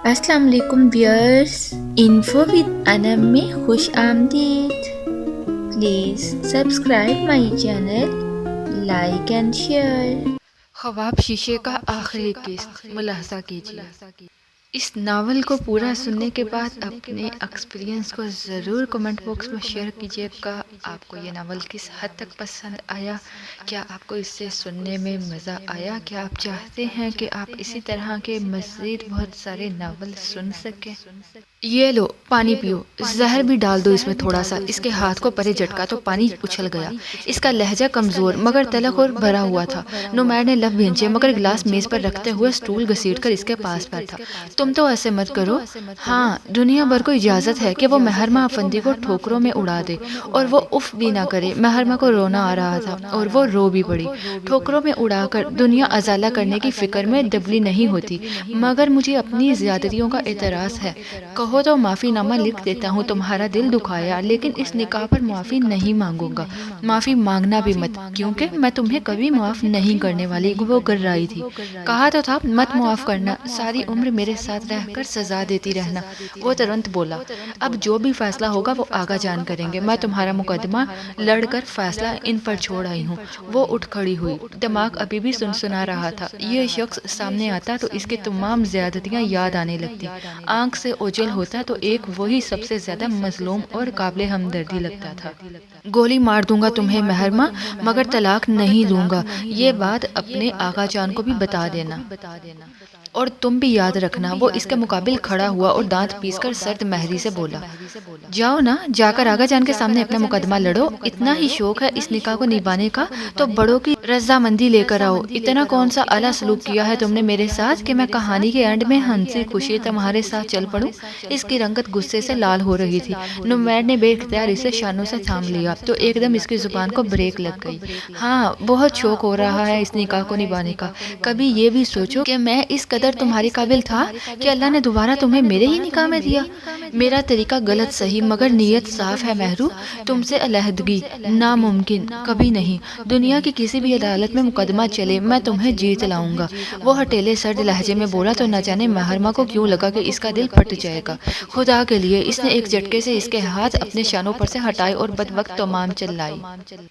السلام علیکم wears, info with انم میں خوش آمدید۔ Please subscribe my channel, like and share. خواب شیشے کا آخری قسط ملاحظہ کیجیے۔ اس ناول کو پورا سننے کے بعد اپنے ایکسپیرینس کو ضرور کمنٹ باکس میں شیئر کیجیے گا۔ آپ کو یہ ناول کس حد تک پسند آیا؟ کیا آپ کو اس سے سننے میں مزہ آیا؟ کیا آپ چاہتے ہیں کہ آپ اسی طرح کے مزید بہت سارے ناول سن سکیں؟ یہ لو پانی پیو، زہر بھی ڈال دو اس میں تھوڑا سا۔ اس کے ہاتھ کو پرے جھٹکا تو پانی اچھل گیا۔ اس کا لہجہ کمزور مگر تلخ اور بھرا ہوا تھا۔ نمیر نے لب بھینچے مگر گلاس میز پر رکھتے ہوئے سٹول گھسیٹ کر اس کے پاس بیٹھا۔ تم تو ایسے مت کرو۔ ہاں، دنیا بھر کو اجازت ہے کہ وہ مہرمہ افندی کو ٹھوکروں میں اڑا دے اور وہ اف بھی نہ کرے۔ مہرمہ کو رونا آ رہا تھا اور وہ رو بھی پڑی۔ ٹھوکروں میں اڑا کر دنیا ازالہ کرنے کی فکر میں دبلی نہیں ہوتی، مگر مجھے اپنی زیادتیوں کا اعتراض ہے۔ کہو تو معافی نامہ لکھ دیتا ہوں، تمہارا دل دکھایا، لیکن اس نکاح پر معافی نہیں مانگوں گا۔ معافی مانگنا بھی مت، کیونکہ میں تمہیں کبھی معاف نہیں کرنے والی۔ وہ گر رہی تھی۔ کہا تو تھا مت معاف کرنا، ساری عمر میرے ساتھ رہ کر سزا دیتی رہنا۔ وہ ترنت بولا، اب جو بھی فیصلہ ہوگا وہ آگا جان کریں گے۔ میں تمہارا مقدمہ لڑ کر فیصلہ ان پر چھوڑ آئی ہوں۔ وہ اٹھ کھڑی ہوئی، دماغ ابھی بھی سنسنا رہا تھا۔ یہ شخص سامنے آتا تو اس کی تمام زیادتیاں یاد آنے لگتی۔ آنکھ سے اوجھل ہوتا تو ایک وہی سب سے زیادہ مظلوم اور قابل ہمدردی لگتا تھا۔ گولی مار دوں گا تمہیں مہرمہ، مگر طلاق نہیں دوں گا۔ یہ بات اپنے آقا جان کو بھی بتا دینا، اور تم بھی یاد رکھنا۔ وہ اس کے مقابل کھڑا ہوا اور دانت پیس کر سرد مہری سے بولا، جاؤ نا، جا کر آقا جان کے سامنے اپنا مقدمہ لڑو۔ اتنا ہی شوق ہے اس نکاح کو نبھانے کا تو بڑوں کی رضامندی لے کر آؤ۔ اتنا کون سا اعلیٰ سلوک کیا ہے تم نے میرے ساتھ کہ میں کہانی کے اینڈ میں ہنسی خوشی تمہارے ساتھ چل پڑوں؟ اس کی رنگت غصے سے لال ہو رہی تھی۔ نمیر نے بے اختیار اسے شانوں سے تھام لیا تو ایک دم اس کی زبان کو بریک لگ گئی۔ ہاں، بہت شوق ہو رہا ہے اس نکاح کو نبھانے کا۔ کبھی یہ بھی سوچو کہ میں اس قدر تمہاری قابل تھا کہ اللہ نے دوبارہ تمہیں میرے ہی نکاح میں دیا۔ میرا طریقہ غلط صحیح، مگر نیت صاف ہے مہرو۔ تم سے علیحدگی ناممکن، کبھی نہیں۔ دنیا کی کسی بھی عدالت میں مقدمہ چلے، میں تمہیں جیت لاؤں گا۔ وہ ہٹیلے سرد لہجے میں بولا تو نہ جانے مہرمہ کو کیوں لگا کہ اس کا دل پھٹ جائے گا۔ خدا کے لیے، اس نے ایک جھٹکے سے اس کے ہاتھ اپنے شانوں پر سے ہٹائے اور بدوقت تمام چلائی۔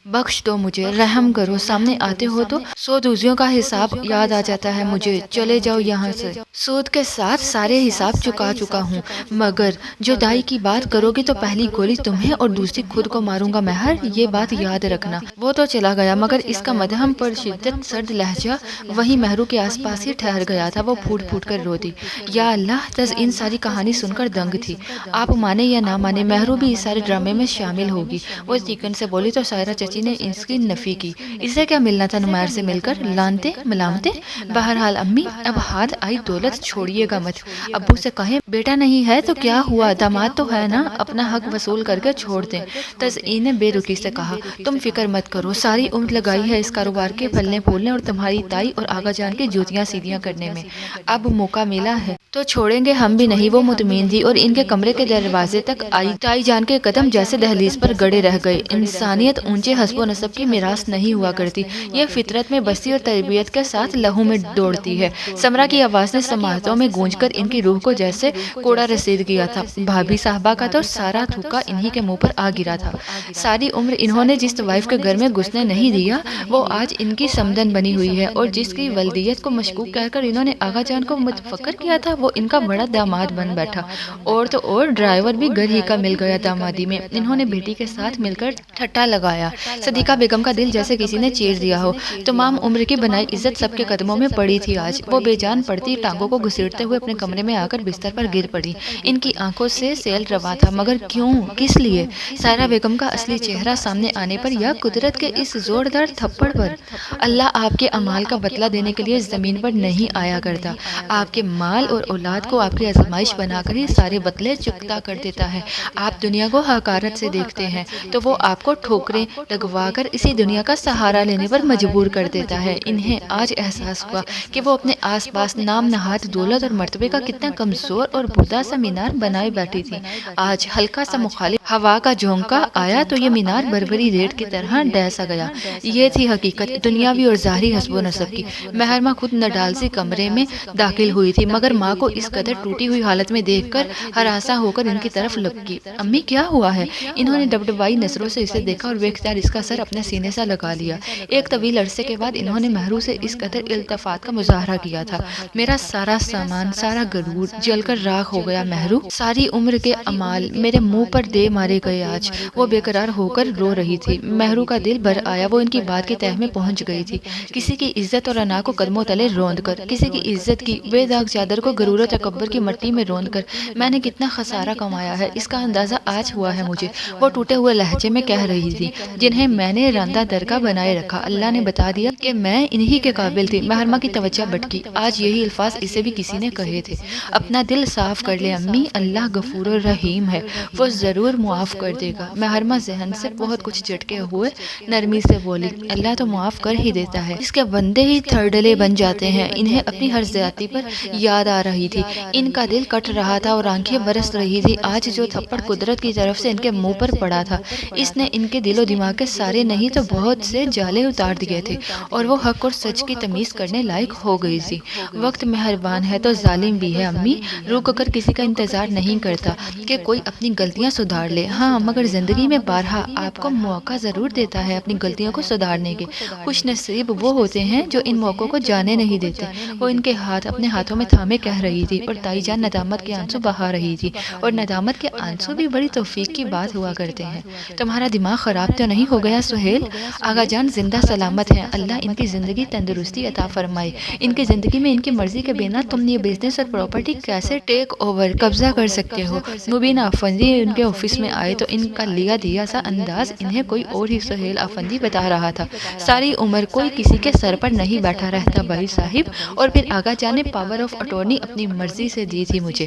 بخش دو مجھے، رحم کرو۔ سامنے آتے ہو تو سودوزیوں کا حساب یاد آ جاتا ہے مجھے۔ چلے جاؤ یہاں سے، سود کے ساتھ سارے حساب چکا چکا ہوں، مگر جدائی کی بات کرو گی تو پہلی گولی تمہیں اور دوسری خود کو ماروں گا مہر، یہ بات یاد رکھنا۔ وہ تو چلا گیا مگر اس کا مدھم پر شدت سرد لہجہ وہی مہرو کے آس پاس ہی ٹھہر گیا تھا۔ وہ پھوٹ پھوٹ کر روتی، یا اللہ، تزئین ساری کہانی سن کر دنگ تھی۔ آپ مانے یا نہ مانے، مہرو بھی اس سارے ڈرامے میں شامل ہوگی۔ وہ چیکن سے بولی تو سائرہ چچی نے اس کی نفی کی۔ اسے کیا ملنا تھا نمیر سے مل کر؟ لانتے ملامتے؟ بہرحال امی، اب ہاتھ آئی دولت چھوڑیے گا مت۔ ابو سے کہیں بیٹا نہیں ہے تو کیا ہوا، داماد تو ہے نا، اپنا حق وصول کر کے چھوڑ دیں۔ تزئین نے بے رخی سے کہا، تم فکر مت کرو، ساری عمر لگائی ہے اس کاروبار کے پھلنے پھولنے اور تمہاری تائی اور آقا جان کی جوتیاں سیدھیاں کرنے میں۔ اب موقع ملا ہے تو چھوڑیں گے ہم بھی نہیں۔ وہ مطمئن تھی اور ان کے کمرے کے دروازے تک آئی۔ تائی جان کے قدم جیسے دہلیز پر گڑے رہ گئے۔ انسانیت اونچے حسب و نسب کی میراث نہیں ہوا کرتی، یہ فطرت میں بستی اور تربیت کے ساتھ لہو میں دوڑتی ہے۔ سمرا کی آواز نے سماعتوں میں گونج کر ان کی روح کو جیسے کوڑا رسید کیا تھا۔ بھابھی صاحبہ کا تو سارا تھوکا انہی کے منہ پر آ گرا تھا۔ ساری عمر انہوں نے جس طوائف کے گھر میں گھسنے نہیں دیا، وہ آج ان کی سمدن بنی ہوئی ہے، اور جس کی ولدیت کو مشکوک کہہ کر انہوں نے آقا جان کو متفکر کیا تھا، وہ ان کا بڑا داماد بن بیٹھا۔ اور تو اور ڈرائیور بھی گھر ہی کا مل گیا دامادی میں۔ انہوں نے بیٹی کے ساتھ مل کر ٹھٹا لگایا۔ صدیقہ بیگم کا دل جیسے کسی نے چیر دیا ہو۔ تمام عمر کی بنائی عزت سب کے قدموں میں پڑی تھی آج۔ وہ بے جان پڑتی ٹانگوں کو گھسیٹتے ہوئے اپنے کمرے میں آ کر بستر پر گر پڑی۔ ان کی آنکھوں سے سیل رواں تھا، مگر کیوں، کس لیے؟ سائرہ بیگم کا اصلی چہرہ سامنے آنے پر یا قدرت کے اس زوردار تھپڑ پر؟ اللہ آپ کے اعمال کا بدلہ دینے کے لیے زمین پر نہیں آیا کرتا، آپ کے مال اور اولاد کو آپ کی آزمائش بنا کر ہی سارے بدلے چکتا کر دیتا ہے۔ آپ دنیا کو حقارت سے دیکھتے ہیں تو وہ آپ کو ٹھوکریں لگوا کر اسی دنیا کا سہارا لینے پر مجبور کر دیتا ہے۔ انہیں آج احساس ہوا کہ وہ اپنے آس پاس پاس نام نہاد دولت اور مرتبے کا کتنا کمزور اور بودا سا مینار بنائے بیٹھی تھی، آج ہلکا سا مخالف ہوا کا جھونکا آیا تو یہ مینار بربری ریٹ کی طرح ڈیسا گیا۔ یہ تھی حقیقت دنیاوی اور ظاہری حسب و نسب کی۔ محرمہ خود نڈالسی کمرے میں داخل ہوئی تھی، مگر ماں کو اس قدر ٹوٹی ہوئی حالت میں دیکھ کر ہراساں ہو کر ان کی طرف لپکی۔ امی کیا ہوا ہے؟ انہوں نے ڈبڈبائی نظروں سے اسے دیکھا اور بے اختیار اس کا سر اپنے سینے سے لگا لیا۔ ایک طویل عرصے کے بعد انہوں نے مہرو سے اس قدر التفات کا مظاہرہ کیا تھا۔ میرا سارا سامان، سارا غرور جل کر راکھ ہو گیا مہرو، ساری عمر کے اعمال میرے منہ پر دے مارے گئے آج۔ وہ بے قرار ہو کر رو رہی تھی۔ مہرو کا دل بھر آیا، وہ ان کی بات کی تہہ میں پہنچ گئی تھی۔ کسی کی عزت اور انا کو قدموں تلے روند کر، کسی کی عزت کی بے داغ چادر کو غرور و تکبر کی مٹی میں روند کر میں نے کتنا خسارہ کمایا ہے، اس کا اندازہ آج ہوا ہے مجھے، وہ ٹوٹے ہوئے لہجے میں کہہ رہی تھی، جنہیں میں نے راندہ درکا بنائے رکھا۔ اللہ نے بتا دیا کہ میں انہی کے قابل تھی۔ محرمہ کی توجہ بھٹکی، آج یہی الفاظ اسے بھی کسی نے کہے تھے۔ اپنا دل صاف کر لے امی، اللہ غفور الرحیم ہے، وہ ضرور معاف کر دے گا۔ محرمہ ذہن سے بہت کچھ جھٹکے ہوئے نرمی سے بولی، اللہ تو معاف کر ہی دیتا ہے، اس کے بندے ہی تھرڈلے بن جاتے ہیں۔ انہیں اپنی ہر زیادتی پر یاد آ رہی تھی، ان کا دل کٹ رہا تھا اور آنکھیں برس رہی تھی۔ آج جو تھپڑ قدرت کی طرف سے ان کے منہ پر پڑا تھا، اس نے ان کے دل و دماغ کے سارے نہیں تو بہت سے جالے اتار دیے تھے، اور وہ حق اور سچ کی تمیز کرنے لائق ہو گئی تھی۔ وقت مہربان ہے تو ظالم بھی ہے امی، رک کر کسی کا انتظار نہیں کرتا کہ کوئی اپنی غلطیاں سدھار لے، ہاں مگر زندگی میں بارہا آپ کو موقع ضرور دیتا ہے اپنی غلطیوں کو سدھارنے کے۔ خوش نصیب وہ ہوتے ہیں جو ان موقعوں کو جانے نہیں دیتے۔ وہ ان کے ہاتھ اپنے ہاتھوں میں تھامے کہہ رہی تھی، اور تائی جان ندامت کے آنسو بہا رہی تھی، اور ندامت کے آنسو بھی بڑی توفیق کی بات ہوا کرتے ہیں۔ تمہارا دماغ خراب تو نہیں ہو گیا سہیل؟ آغا جان زندہ سلامت ہیں، اللہ ان کی زندگی تندرستی عطا فرمائے۔ ان کی زندگی میں ان کی مرضی کے بنا تم یہ بزنس اور پراپرٹی کیسے ٹیک اوور قبضہ کر سکتے ہو؟ مبین افندی ان کے آفس میں آئے تو ان کا لیا دیا سا انداز انہیں کوئی اور ہی سہیل افندی بتا رہا تھا۔ ساری عمر کوئی کسی کے سر پر نہیں بیٹھا رہتا بھائی صاحب، اور پھر آغا جان نے پاور آف اٹارنی اپنی مرضی سے دی تھی مجھے۔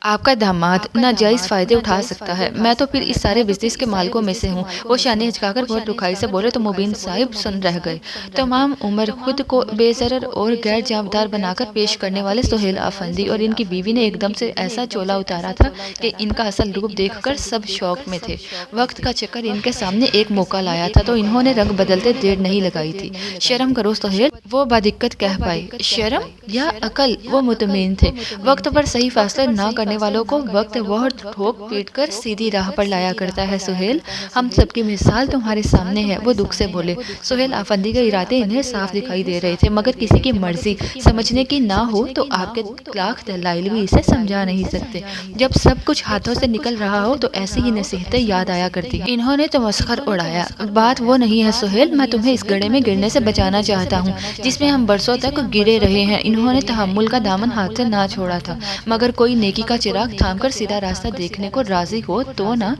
آپ کا داماد ناجائز فائدے اٹھا سکتا ہے، میں تو پھر اس سارے بزنس کے مالکوں میں سے ہوں۔ وہ شانے ہچکا کر بہت دکھائی سے بولے تو مبین صاحب سن رہ گئے۔ تمام عمر خود کو بے ضرر اور غیر جانبدار بنا کر پیش کرنے والے سہیل افندی اور ان کی بیوی نے ایک دم سے ایسا چولا اتارا تھا کہ ان کا اصل روپ دیکھ کر سب شوق میں تھے۔ وقت کا چکر ان کے سامنے ایک موقع لایا تھا تو انہوں نے رنگ بدلتے دیر نہیں لگائی تھی۔ شرم کرو سہیل، وہ بادقت کہہ پائے۔ شرم یا عقل؟ وہ مطمئن تھے۔ وقت پر صحیح فیصلے نہ کرنے والوں کو وقت بہت ٹھوک پیٹ کر سیدھی راہ پر لایا کرتا ہے سہیل، ہم سب کی مثال تمہارے سامنے ہے، وہ دکھ سے بولے۔ سہیل افندی کے ارادے انہیں صاف دکھائی دے رہے تھے، مگر کسی کی مرضی سمجھنے کی نہ ہو تو آپ کے لاکھ دلائل بھی اسے سمجھا نہیں سکتے۔ جب سب کچھ ہاتھوں سے نکل رہا ہو تو ایسی ہی نصیحتیں یاد آیا کرتی ہیں۔ انہوں نے تو مسخر اڑایا۔ بات وہ نہیں ہے سہیل، میں تمہیں اس گڑھے میں گرنے سے بچانا چاہتا ہوں جس میں ہم برسوں تک گرے رہے ہیں۔ انہوں نے تحمل کا دامن ہاتھ سے نہ چھوڑا تھا، مگر کوئی نیکی کا چراغ تھام کر سیدھا راستہ دیکھنے کو راضی ہو تو نہ۔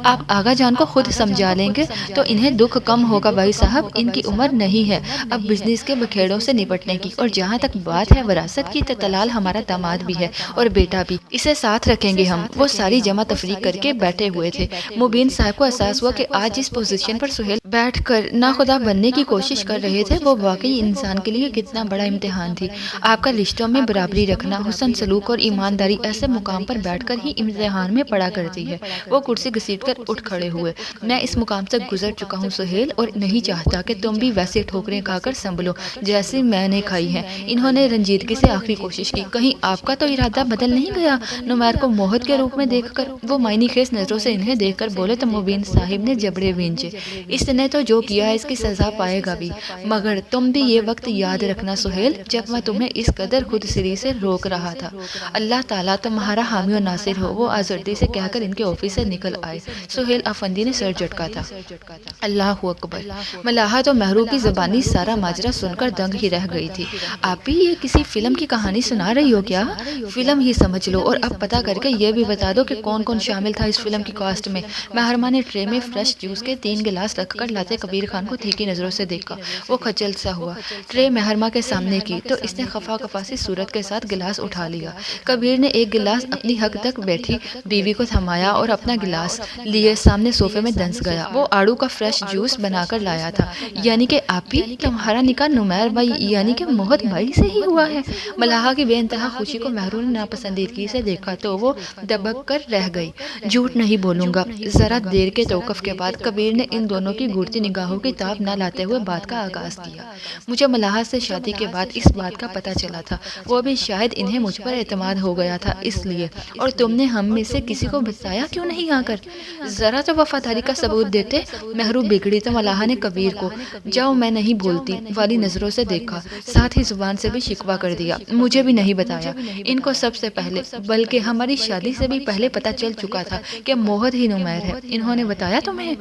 آپ آغا جان کو خود سمجھا لیں گے تو انہیں دکھ کم ہوگا بھائی صاحب، ان کی عمر نہیں ہے اب بزنس کے بکھیڑوں سے نپٹنے کی، اور جہاں تک بات ہے وراثت کی تو تلال ہمارا داماد بھی ہے اور بیٹا بھی، اسے ساتھ رکھیں گے ہم۔ وہ ساری جمع تفریق کر کے بیٹھے ہوئے تھے۔ مبین صاحب کو احساس ہوا کہ آج جس پوزیشن پر سہیل بیٹھ کر ناخدا بننے کی کوشش کر رہے تھے وہ واقعی انسان کے لیے کتنا بڑا امتحان تھی۔ آپ کا رشتوں میں برابری رکھنا، حسن سلوک اور ایمانداری ایسے مقام پر بیٹھ کر ہی امتحان میں پڑا کرتی ہے۔ وہ کرسی گھسیٹ کر اٹھ کھڑے ہوئے۔ میں اس مقام سے گزر چکا ہوں سہیل، اور نہیں چاہتا کہ تم بھی ویسے ٹھوکریں کھا کر سنبھلو جیسی میں نے کھائی ہیں۔ انہوں نے رنجیدگی سے آخری کوشش کی، کہیں آپ کا تو ارادہ بدل نہیں گیا؟ نمیر کو موہت کے روپ میں دیکھ کر وہ معنی خیز نظروں سے انہیں دیکھ کر بولے تو مبین صاحب نے جبڑے وینچے، اس نے تو جو کیا ہے اس کی سزا پائے گا بھی، مگر تم بھی یہ وقت یاد رکھنا سہیل جب میں تمہیں اس قدر خود سری سے روک رہا تھا۔ اللہ تعالیٰ تمہارا حامی و ناصر ہو، وہ آزردی سے کہہ کر ان کے آفس سے نکل آئے۔ سہیل افندی نے سر جھٹکا تھا۔ اللہ اکبر! ملاحہ تو مہرو کی زبانی سارا ماجرا سن کر دنگ ہی رہ گئی تھی۔ آپ بھی یہ کسی فلم کی کہانی سنا رہی ہو کیا؟ فلم ہی سمجھ لو، اور اب پتا کر کے یہ بھی بتا دو کہ کون کون شامل تھا اس فلم کی کاسٹ میں۔ محرمہ نے ٹرے میں فریش جوس کے 3 گلاس رکھ کر کر لاتے کبیر خان کو تیکھی نظروں سے دیکھا۔ وہ کھچل سا ہوا، ٹرے مہرما کے سامنے کی تو اس نے خفا خفا سی صورت کے ساتھ گلاس اٹھا لیا۔ کبیر نے ایک گلاس اپنی حق تک بیٹھی بیوی کو تھمایا اور اپنا گلاس لیے سامنے صوفے میں دنس گیا۔ وہ آڑو کا فریش جوس بنا کر لایا تھا۔ یعنی کہ آپی، تمہارا نکاح نمیر بھائی یعنی کہ موہت بھائی سے ہی ہوا ہے؟ ملاحہ کی بے انتہا خوشی کو مہرو نے ناپسندیدگی سے دیکھا تو وہ دبک کر رہ گئی۔ جھوٹ نہیں بولوں گا۔ ذرا دیر کے توقف کے بعد کبیر نے ان دونوں کی گھورتی نگاہوں کی تاب نہ لاتے ہوئے بات کا آغاز کیا۔ مجھے ملاحہ سے شادی کے بعد اس بات کا پتہ چلا تھا، وہ بھی شاید انہیں مجھ پر اعتماد ہو گیا تھا اس لیے، اور تم نے ہم میں سے کسی کو بتایا کیوں نہیں آ کر؟ ذرا تو وفاداری کا ثبوت دیتے۔ مہرو بگڑی تو ملاحہ نے کبیر کو جاؤ میں نہیں بولتی والی نظروں سے دیکھا، ساتھ ہی زبان سے بھی شکوہ کر دیا۔ مجھے بھی نہیں بتایا، ان کو سب سے پہلے بلکہ ہماری شادی سے بھی پہلے پتہ چل چکا تھا کہ موہت ہی نمیر ہے۔ انہوں نے بتایا تمہیں؟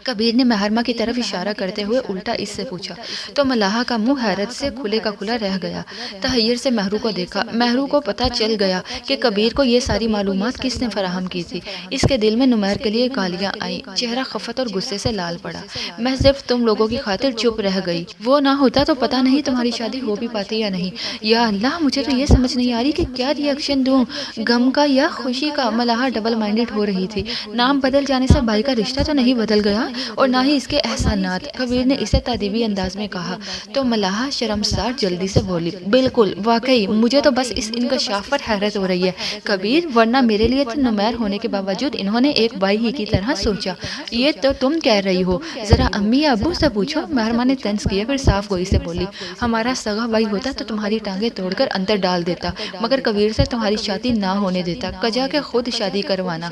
کبیر نے مہرما کی طرف اشارہ کرتے ہوئے الٹا اس سے پوچھا تو ملاحہ کا منہ حیرت سے کھلے کا کھلا رہ گیا۔ تحیر سے مہرو کو دیکھا۔ مہرو کو پتہ چل گیا کہ کبیر کو یہ ساری معلومات کس نے فراہم کی تھی۔ اس کے دل میں نمیر کے لیے گالیاں آئیں، چہرہ خفت اور غصے سے لال پڑا۔ میں صرف تم لوگوں کی خاطر چپ رہ گئی، وہ نہ ہوتا تو پتہ نہیں تمہاری شادی ہو بھی پاتی یا نہیں۔ یا اللہ، مجھے تو یہ سمجھ نہیں آ رہی کہ کیا ری ایکشن دوں، غم کا یا خوشی کا؟ ملاحہ ڈبل مائنڈڈ ہو رہی تھی۔ نام بدل جانے سے بھائی کا رشتہ تو نہیں بدل گیا، اور نہ ہی اس کے احسانات۔ کبیر نے اسے تادیبی انداز میں کہا تو ملاحہ شرمسار جلدی سے بولی، بالکل، واقعی مجھے تو بس اس انکشاف پر حیرت ہو رہی ہے کبیر، ورنہ میرے لیے تو نمیر ہونے کے باوجود انہوں نے ایک بھائی ہی کی طرح سوچا۔ یہ تو تم کہہ رہی ہو، ذرا امی یا ابو سے پوچھو۔ مہرما نے طنز کیا، پھر صاف گوئی سے بولی، ہمارا سگا بھائی ہوتا تو تمہاری ٹانگیں توڑ کر اندر ڈال دیتا، مگر کبیر سے تمہاری شادی نہ ہونے دیتا، کجا کے خود شادی کروانا۔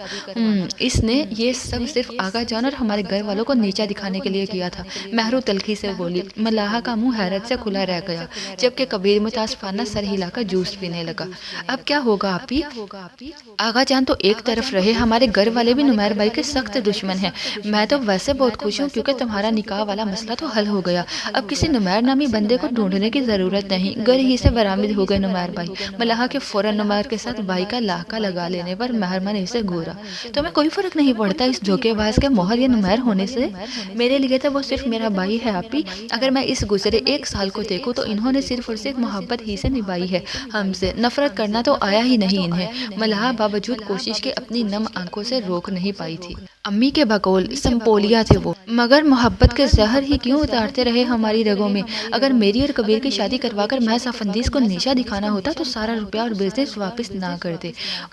اس نے یہ سب صرف آقا جان اور ہمارے گھر والوں کو نیچا دکھانے کے لیے کیا تھا، مہرو تلخی سے بولی۔ ملاحہ کا منہ حیرت سے کھلا رہ گیا، جبکہ کبیر متاسفانہ سر ہلا کر جوس پینے لگا۔ اب کیا ہوگا آپی؟ آقا جان تو ایک طرف رہے، ہمارے گھر والے بھی نمیر بھائی کے سخت دشمن ہیں۔ میں تو ویسے بہت خوش ہوں کیونکہ تمہارا نکاح والا مسئلہ تو حل ہو گیا، اب کسی نمیر نامی بندے کو ڈھونڈنے کی ضرورت نہیں، گھر ہی سے برآمد ہو گئے نمیر بھائی۔ ملاحہ کے فوراً نمیر کے ساتھ بھائی کا لاحقہ لگا لینے پر مہرما نے اسے گھورا، تمہیں کوئی فرق نہیں پڑتا اس دھوکے باز کے موہر یا نمیر ہونے سے؟ میرے لیے تو وہ صرف میرا بھائی ہے آپی، اگر میں اس گزرے ایک سال کو دیکھوں تو انہوں نے صرف اور صرف محبت ہی سے نبھائی ہے، ہم سے نفرت کرنا تو آیا ہی نہیں انہیں۔ ملاحہ باوجود کوشش کے اپنی نم آنکھوں سے روک نہیں پائی تھی۔ امی کے بقول سمپولیا تھے وہ، مگر محبت کے زہر ہی کیوں اتارتے رہے ہماری رگوں میں؟ اگر میری اور کبیر کی شادی کروا کر محض افندیس کو نیچا دکھانا ہوتا تو سارا روپیہ اور بزنس واپس نہ کرتے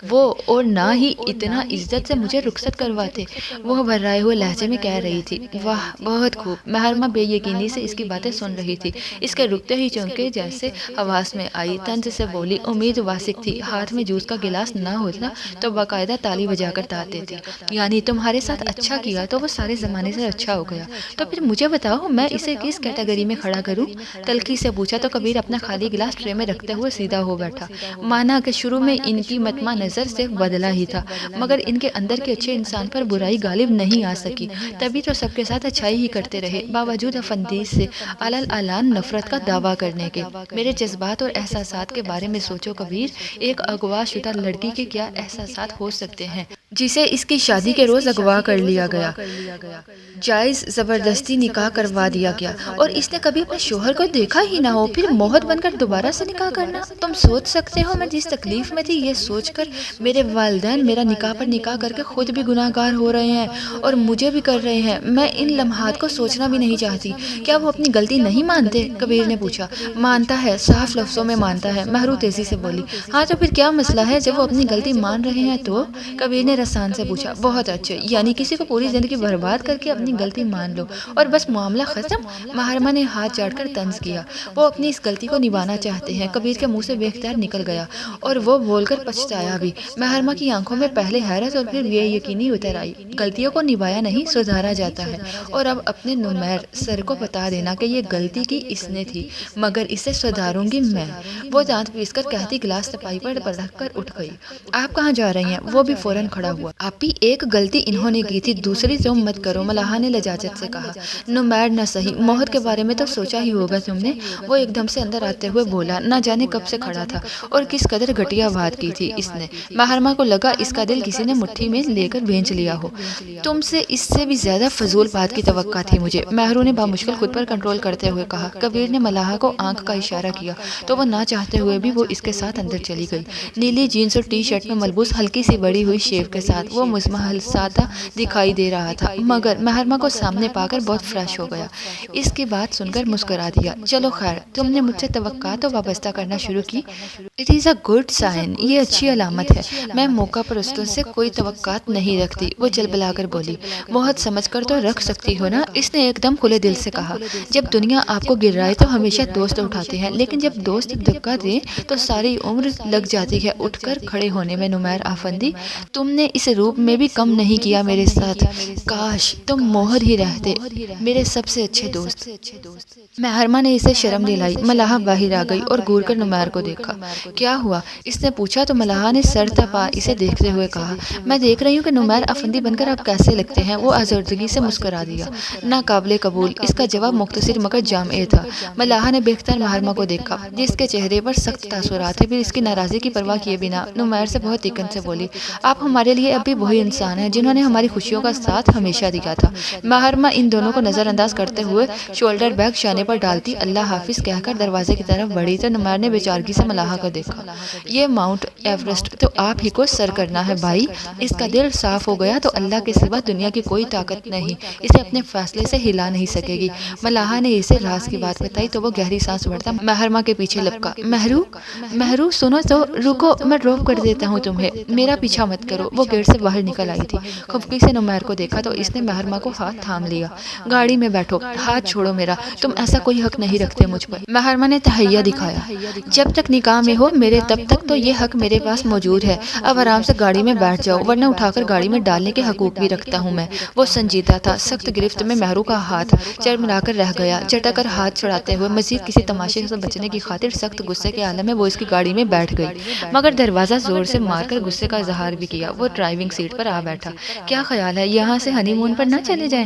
وہ، اور نہ ہی اتنا عزت سے مجھے رخصت کرواتے، وہ بھرائے ہوئے لہجے میں کہہ رہی تھی۔ واہ، بہت خوب۔ مہرما بے یقینی سے اس کی باتیں سن رہی تھی، اس کے رکتے ہی چونکے جیسے حواس میں آئی، طنز سے بولی، امید واسق تھی ہاتھ میں جوس کا گلاس نہ ہوتا تو باقاعدہ تالی بجا کر تھا دیتی۔ یعنی تمہارے ساتھ اچھا کیا تو وہ سارے زمانے سے اچھا ہو گیا، تو پھر مجھے بتاؤ میں اسے کس کیٹیگری میں کھڑا کروں؟ تلخی سے پوچھا تو کبیر اپنا خالی گلاس ٹرے میں رکھتے ہوئے سیدھا ہو بیٹھا۔ مانا کہ شروع میں ان کی مطمع نظر سے بدلا ہی تھا، مگر ان کے اندر کے اچھے انسان پر برائی غالب نہیں آ سکی، تبھی تو سب کے ساتھ اچھائی ہی کرتے رہے باوجود افندیس سے اعلان نفرت کا دعویٰ کرنے کے۔ میرے جذبات اور احساسات کے بارے میں سوچو کبیر، ایک اغوا شدہ لڑکی کے کیا احساسات ہو سکتے ہیں جسے اس کی شادی کے روز اغوا کر لیا گیا، جائز زبردستی نکاح کروا دیا گیا، اور اس نے کبھی اپنے شوہر کو دیکھا ہی نہ ہو، پھر موہت بن کر دوبارہ سے نکاح کرنا۔ تم سوچ سکتے ہو میں جس تکلیف میں تھی، یہ سوچ کر میرے والدین میرا نکاح پر نکاح کر کے خود بھی گناہ گار ہو رہے ہیں اور مجھے بھی کر رہے ہیں، میں ان لمحات کو سوچنا بھی نہیں چاہتی۔ کیا وہ اپنی غلطی نہیں مانتے؟ کبیر نے پوچھا۔ مانتا ہے، صاف لفظوں میں مانتا ہے، مہرو تیزی سے بولی۔ ہاں تو پھر کیا مسئلہ ہے جب وہ اپنی غلطی مان رہے ہیں تو؟ کبیر نے رسان سے پوچھا۔ بہت اچھے، یعنی کسی کو پوری زندگی برباد کر کے اپنی غلطی مان لو اور بس معاملہ ختم؟ مہرما نے ہاتھ چاٹ کر طنز کیا۔ وہ اپنی اس غلطی کو نبھانا چاہتے ہیں، کبیر کے منہ سے بے اختیار نکل گیا، اور وہ بول کر پچھتایا بھی۔ مہرما کی آنکھوں میں پہلے حیرت اور پھر بے یقینی اتر آئی۔ غلطیوں کو نبھایا نہیں، سدھارا جاتا ہے، اور اب اپنے نمیر سر کو بتا دینا کہ یہ غلطی کی اس نے تھی، مگر اسے سدھاروں گی میں۔ وہ دانت پیس کر کہتی گلاس تپائی پر رکھ کر اٹھ گئی۔ آپ کہاں جا رہی ہیں؟ وہ بھی فوراً کھڑا ہوا۔ آپی ایک غلطی انہوں نے کی تھی، دوسری تم مت کرو، ملاحہ نے لجاجت سے کہا۔ نمیر نہ صحیح، موہر کے بارے میں تو سوچا ہی ہوگا تم نے، وہ ایک دم سے اندر آتے ہوئے بولا۔ نہ جانے کب سے کھڑا تھا اور کس قدر گھٹیا بات کی تھی اس نے۔ محرمہ کو لگا اس کا دل کسی نے مٹھی میں لے کر بھینچ لیا ہو۔ تم سے اس سے بھی زیادہ فضول بات کی توقع تھی مجھے، مہرو نے بامشکل خود پر کنٹرول کرتے ہوئے کہا۔ کبیر نے ملاحہ کو آنکھ کا اشارہ کیا تو وہ نہ چاہتے ہوئے بھی وہ اس کے ساتھ اندر چلی گئی۔ نیلی جینس اور ٹی شرٹ میں ملبوس ہلکی سی بڑی ہوئی شیو کے ساتھ وہ مزمحل سادہ دکھائی دے رہا تھا، مگر محرمہ کو سامنے پا کر بہت فریش ہو گیا۔ اس کی بات سن کر مسکرا دیا۔ چلو خیر، تم نے مجھ سے توقعات وابستہ کرنا شروع کی۔ It is a good sign, یہ اچھی علامت ہے۔ میں موقع پرستوں سے کوئی توقعات نہیں رکھتی، وہ جلبلا کر بولی۔ بہت سمجھ کر تو رکھ سکتی ہو نا، اس نے ایک دم کھلے دل سے کہا۔ جب دنیا آپ کو گرائے تو ہمیشہ دوست اٹھاتے ہیں، لیکن جب دوست ایک دھکا دے تو ساری عمر لگ جاتی ہے اٹھ کر کھڑے ہونے میں۔ نمیر آفندی، تم نے اس روپ میں بھی کم نہیں کیا میرے ساتھ، کاش تم موہر ہی رہتے، میرے سب سے اچھے دوست۔ محرمہ نے اسے شرم دلائی۔ ملاحہ باہر آ گئی اور گور کر نمیر کو دیکھا۔ کیا ہوا؟ اس نے پوچھا تو ملاحہ نے سر تپا اسے دیکھتے ہوئے کہا، میں دیکھ رہی ہوں کہ نمیر افندی بن کر آپ کیسے لگتے ہیں۔ وہ آزردگی سے مسکرا دیا۔ ناقابل قبول، اس کا جواب مختصر مگر جامع تھا۔ ملاحہ نے بے اختیار محرمہ کو دیکھا جس کے چہرے پر سخت تاثرات تھے، پھر اس کی ناراضی کی پرواہ کیے بنا نمیر سے بہت یقین سے بولی، آپ ہمارے لیے اب بھی وہی انسان ہیں جنہوں نے ہماری خوشیوں کا ساتھ ہمیشہ دیا تھا۔ محرمہ ان دونوں کو نظر انداز کرتے ہوئے شولڈر بیگ شانے پر ڈالتی اللہ حافظ کہہ کر دروازے کی طرف بڑھی تو نمیر نے بیچارگی سے ملاحہ کو دیکھا۔ یہ ماؤنٹ ایورسٹ تو آپ ہی کو سر کرنا ہے بھائی۔ اس کا دل صاف ہو گیا تو اللہ کے سوا دنیا کی کوئی طاقت نہیں اسے اپنے فیصلے سے ہلا نہیں سکے گی۔ ملاحہ نے اسے راز کی بات بتائی تو وہ گہری سانس بھرتا محرمہ کے پیچھے لپکا۔ مہرو سنو تو، رکو میں ڈراپ کر دیتا ہوں تمہیں، میرا پیچھا مت کرو۔ وہ گیٹ سے باہر نکل آئی تھی۔ خفکی سے نمیر کو دیکھا تو اس نے محرمہ کو ہاتھ تھام لیا۔ گاڑی میں بیٹھو، ہاتھ چھوڑو میرا، تم ایسا کوئی حق نہیں رکھتے مجھ پر۔ محرمہ نے تہیہ دکھایا۔ جب تک نکاح میں ہو میرے تب تک تو یہ حق میرے پاس موجود ہے، اب آرام سے گاڑی میں بیٹھ جاؤ ورنہ اٹھا کر گاڑی میں ڈالنے کے حقوق بھی رکھتا ہوں میں۔ وہ سنجیدہ تھا، سخت گرفت میں مہرو کا ہاتھ چرمرا کر رہ گیا۔ جھٹک کر ہاتھ چھڑاتے ہوئے مزید کسی تماشے سے بچنے کی خاطر سخت غصے کے عالم میں وہ اس کی گاڑی میں بیٹھ گئی، مگر دروازہ زور سے مار کر غصے کا اظہار بھی کیا۔ وہ ڈرائیونگ سیٹ پر آ بیٹھا۔ کیا خیال ہے یہاں سے ہنی مون پر نہ چلے جائیں؟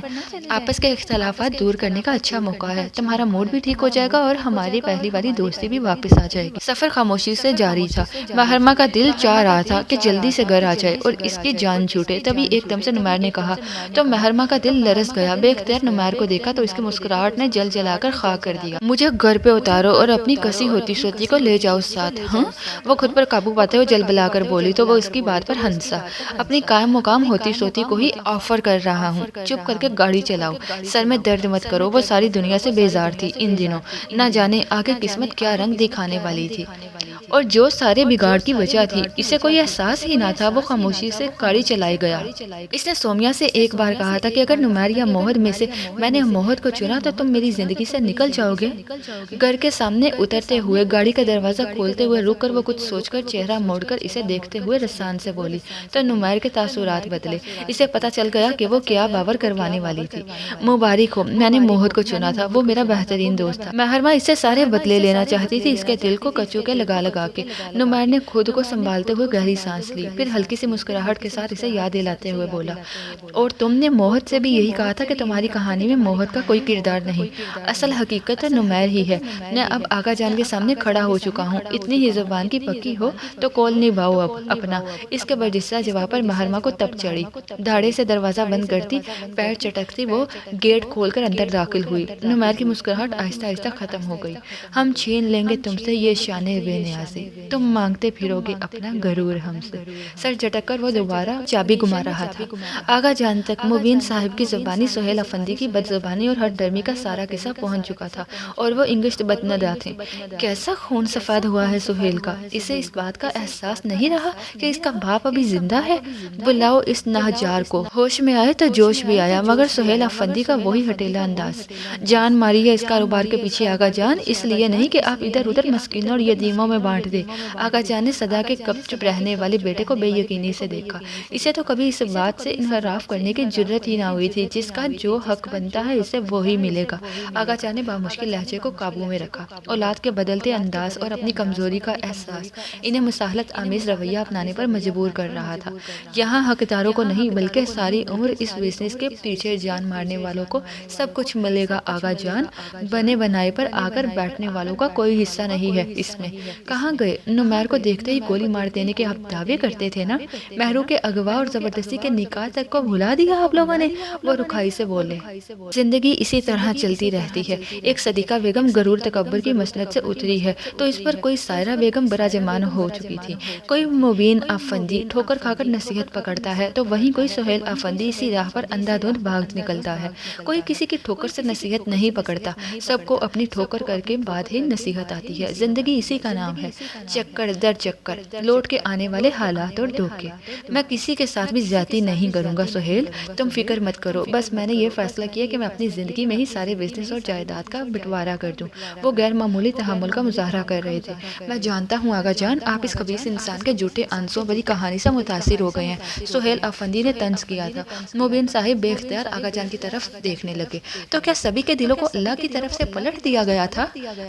آپس کے اختلافات دور کرنے کا اچھا موقع ہے، تمہارا موڈ بھی ٹھیک ہو جائے گا اور ہماری پہلی والی دوستی بھی واپس آ جائے گی۔ سفر خاموشی سے جاری تھا۔ محرمہ کا دل چاہ رہا تھا کہ جلدی سے گھر آ جائے اور اس کی جان چھوٹے، تبھی ایک دم سے نمیر نے کہا تو محرمہ کا دل لرز گیا۔ بے اختیار نمیر کو دیکھا تو اس کی مسکراہٹ نے جل جلا کر خاک کر دیا۔ مجھے گھر پہ اتارو اور اپنی کسی ہوتی سوتی کو لے جاؤ ساتھ۔ ہاں، وہ خود پر قابو پاتے ہوئے جلبلا کر بولی تو وہ اس کی بات پر ہنسا۔ اپنی قائم مقام ہوتی سوتی کو ہی آفر کر رہا ہوں، چپ کر کے گاڑی چلاؤ، سر میں درد مت کرو۔ وہ ساری دنیا سے بیزار تھی ان دنوں، نہ جانے آگے قسمت کیا رنگ دکھانے والی تھی اور جو سارے بگاڑ کی وجہ تھی اسے کوئی احساس ہی نہ تھا۔ وہ خاموشی سے گاڑی چلائی گیا۔ اس نے سومیا سے ایک بار کہا تھا کہ اگر نمیر یا موہر میں سے میں نے موہر کو چنا تو تم میری زندگی سے نکل جاؤ گے۔ گھر کے سامنے اترتے ہوئے گاڑی کا دروازہ کھولتے ہوئے رک کر وہ کچھ سوچ کر چہرہ موڑ کر اسے دیکھتے ہوئے رسان سے بولی تو نمیر کے تاثرات بدلے۔ اسے پتا چل گیا کہ وہ کیا باور کروانے والی تھی۔ مبارک ہو، میں نے موہر کو چنا تھا، وہ میرا بہترین دوست تھا۔ محرمہ اس سے سارے بدلے لینا چاہتی تھی، اس کے دل کو کچو کے لگا کے۔ نمیر نے خود کو سنبھالتے ہوئے گہری سانس لی، پھر ہلکی سی مسکراہٹ کے ساتھ اسے یاد دلاتے ہوئے بولا اور تم نے موہر سے بھی یہی کہا تھا کہ تمہاری کہانی میں موہر کا کوئی کردار نہیں، اصل حقیقت تو نمیر ہی ہے۔ میں اب آقا جان کے سامنے کھڑا ہو چکا ہوں، اتنی ہی زبان کی پکی ہو تو کول نبھاؤ اب اپنا۔ اس کے برجستہ جواب پر محرمہ کو تپ چڑھی۔ دھاڑے سے دروازہ بند کرتی، پیر چٹکتی وہ گیٹ کھول کر اندر داخل ہوئی۔ نمیر کی مسکراہٹ آہستہ آہستہ ختم ہو گئی۔ ہم چھین لیں گے تم سے یہ شان بے نیازی، تم مانگتے پھرو گے اپنا غرور ہم سے۔ سر جھٹک کر وہ دوبارہ چابی گما رہا تھا۔ آقا جان تک مبین صاحب کی زبانی سہیل افندی کی بد زبانی اور ہٹ درمی کا سارا قصہ پہنچ چکا تھا اور وہ انگشت بدندہ تھے۔ کیسا خون سفید ہوا ہے سہیل کا، اسے اس بات کا احساس نہیں رہا کہ اس کا باپ ابھی زندہ ہے۔ بلاؤ اس ناہجار کو۔ ہوش میں آئے تو جوش بھی آیا، مگر سہیل افندی کا وہی ہٹیلا انداز۔ جان ماری ہے اس کاروبار کے پیچھے آقا جان، اس لیے نہیں کہ آپ ادھر ادھر مسکینوں اور یتیموں میں بانٹ دے۔ آقا جان نے صدا کے کب چپ رہنے والے بیٹے کو بے یقینی سے دیکھا۔ اسے تو کبھی اس بات سے انحراف کرنے کی جرت ہی نہ ہوئی تھی، جس کا جو حق بنتا ہے اسے وہی ملے گا۔ آقا جان نے بامشکل لہجے کو قابو میں رکھا۔ اولاد کے بدلتے انداز اور اپنی کمزوری کا احساس انہیں مساہلت آمیز رویہ اپنانے پر مجبور کر رہا تھا۔ یہاں حقداروں کو نہیں بلکہ ساری عمر اس بزنس کے پیچھے جان مارنے والوں کو سب کچھ ملے گا آغا جان، بنے بنائے پر آ کر بیٹھنے والوں کا کوئی حصہ نہیں ہے اس میں۔ کہاں گئے؟ نمیر کو دیکھتے ہی گولی مار دینے کے آپ دعوے کرتے تھے نا، مہرو کے اغوا اور زبردستی کے نکاح تک کو بھلا دیا آپ لوگوں نے، وہ رکھائی سے بولے۔ زندگی اسی طرح چلتی رہتی ہے، ایک صدیقہ بیگم غرور تکبر کی مسند سے اتری ہے تو اس پر کوئی سائرہ بیگم براجمان ہو چکی تھی، کوئی مبین افندی ٹھوکر کھا کر نصیحت پکڑتا ہے تو وہیں کوئی سہیل افندی اسی راہ پر اندھا دھند بھاگ نکلتا ہے، کوئی کسی کی ٹھوکر سے نصیحت نہیں پکڑتا، سب کو اپنی ٹھوکر کر کے بعد ہی نصیحت آتی ہے۔ زندگی اسی کا نام ہے، چکر در چکر، لوٹ کے آنے والے حالات اور دھوکے۔ میں کسی کے ساتھ بھی زیادتی نہیں کروں گا سہیل، تم فکر مت کرو، بس میں نے یہ فیصلہ کیا کہ میں اپنی زندگی میں ہی سارے بزنس اور جائیداد کا بٹوارا کر دوں۔ وہ غیر معمولی تحمل کا مظاہرہ کر رہے تھے۔ میں جانتا ہوں آغا جان، آپ اس خبیث انسان کے جھوٹے آنسوں بھری کہانی سے متاثر ہو گئے ہیں، سہیل افندی نے طنز کیا تھا۔ مبین صاحب بے اختیار آغا جان کی طرف دیکھنے لگے۔ تو کیا سبھی کے دلوں کو اللہ کی طرف سے پلٹ دیا گیا تھا؟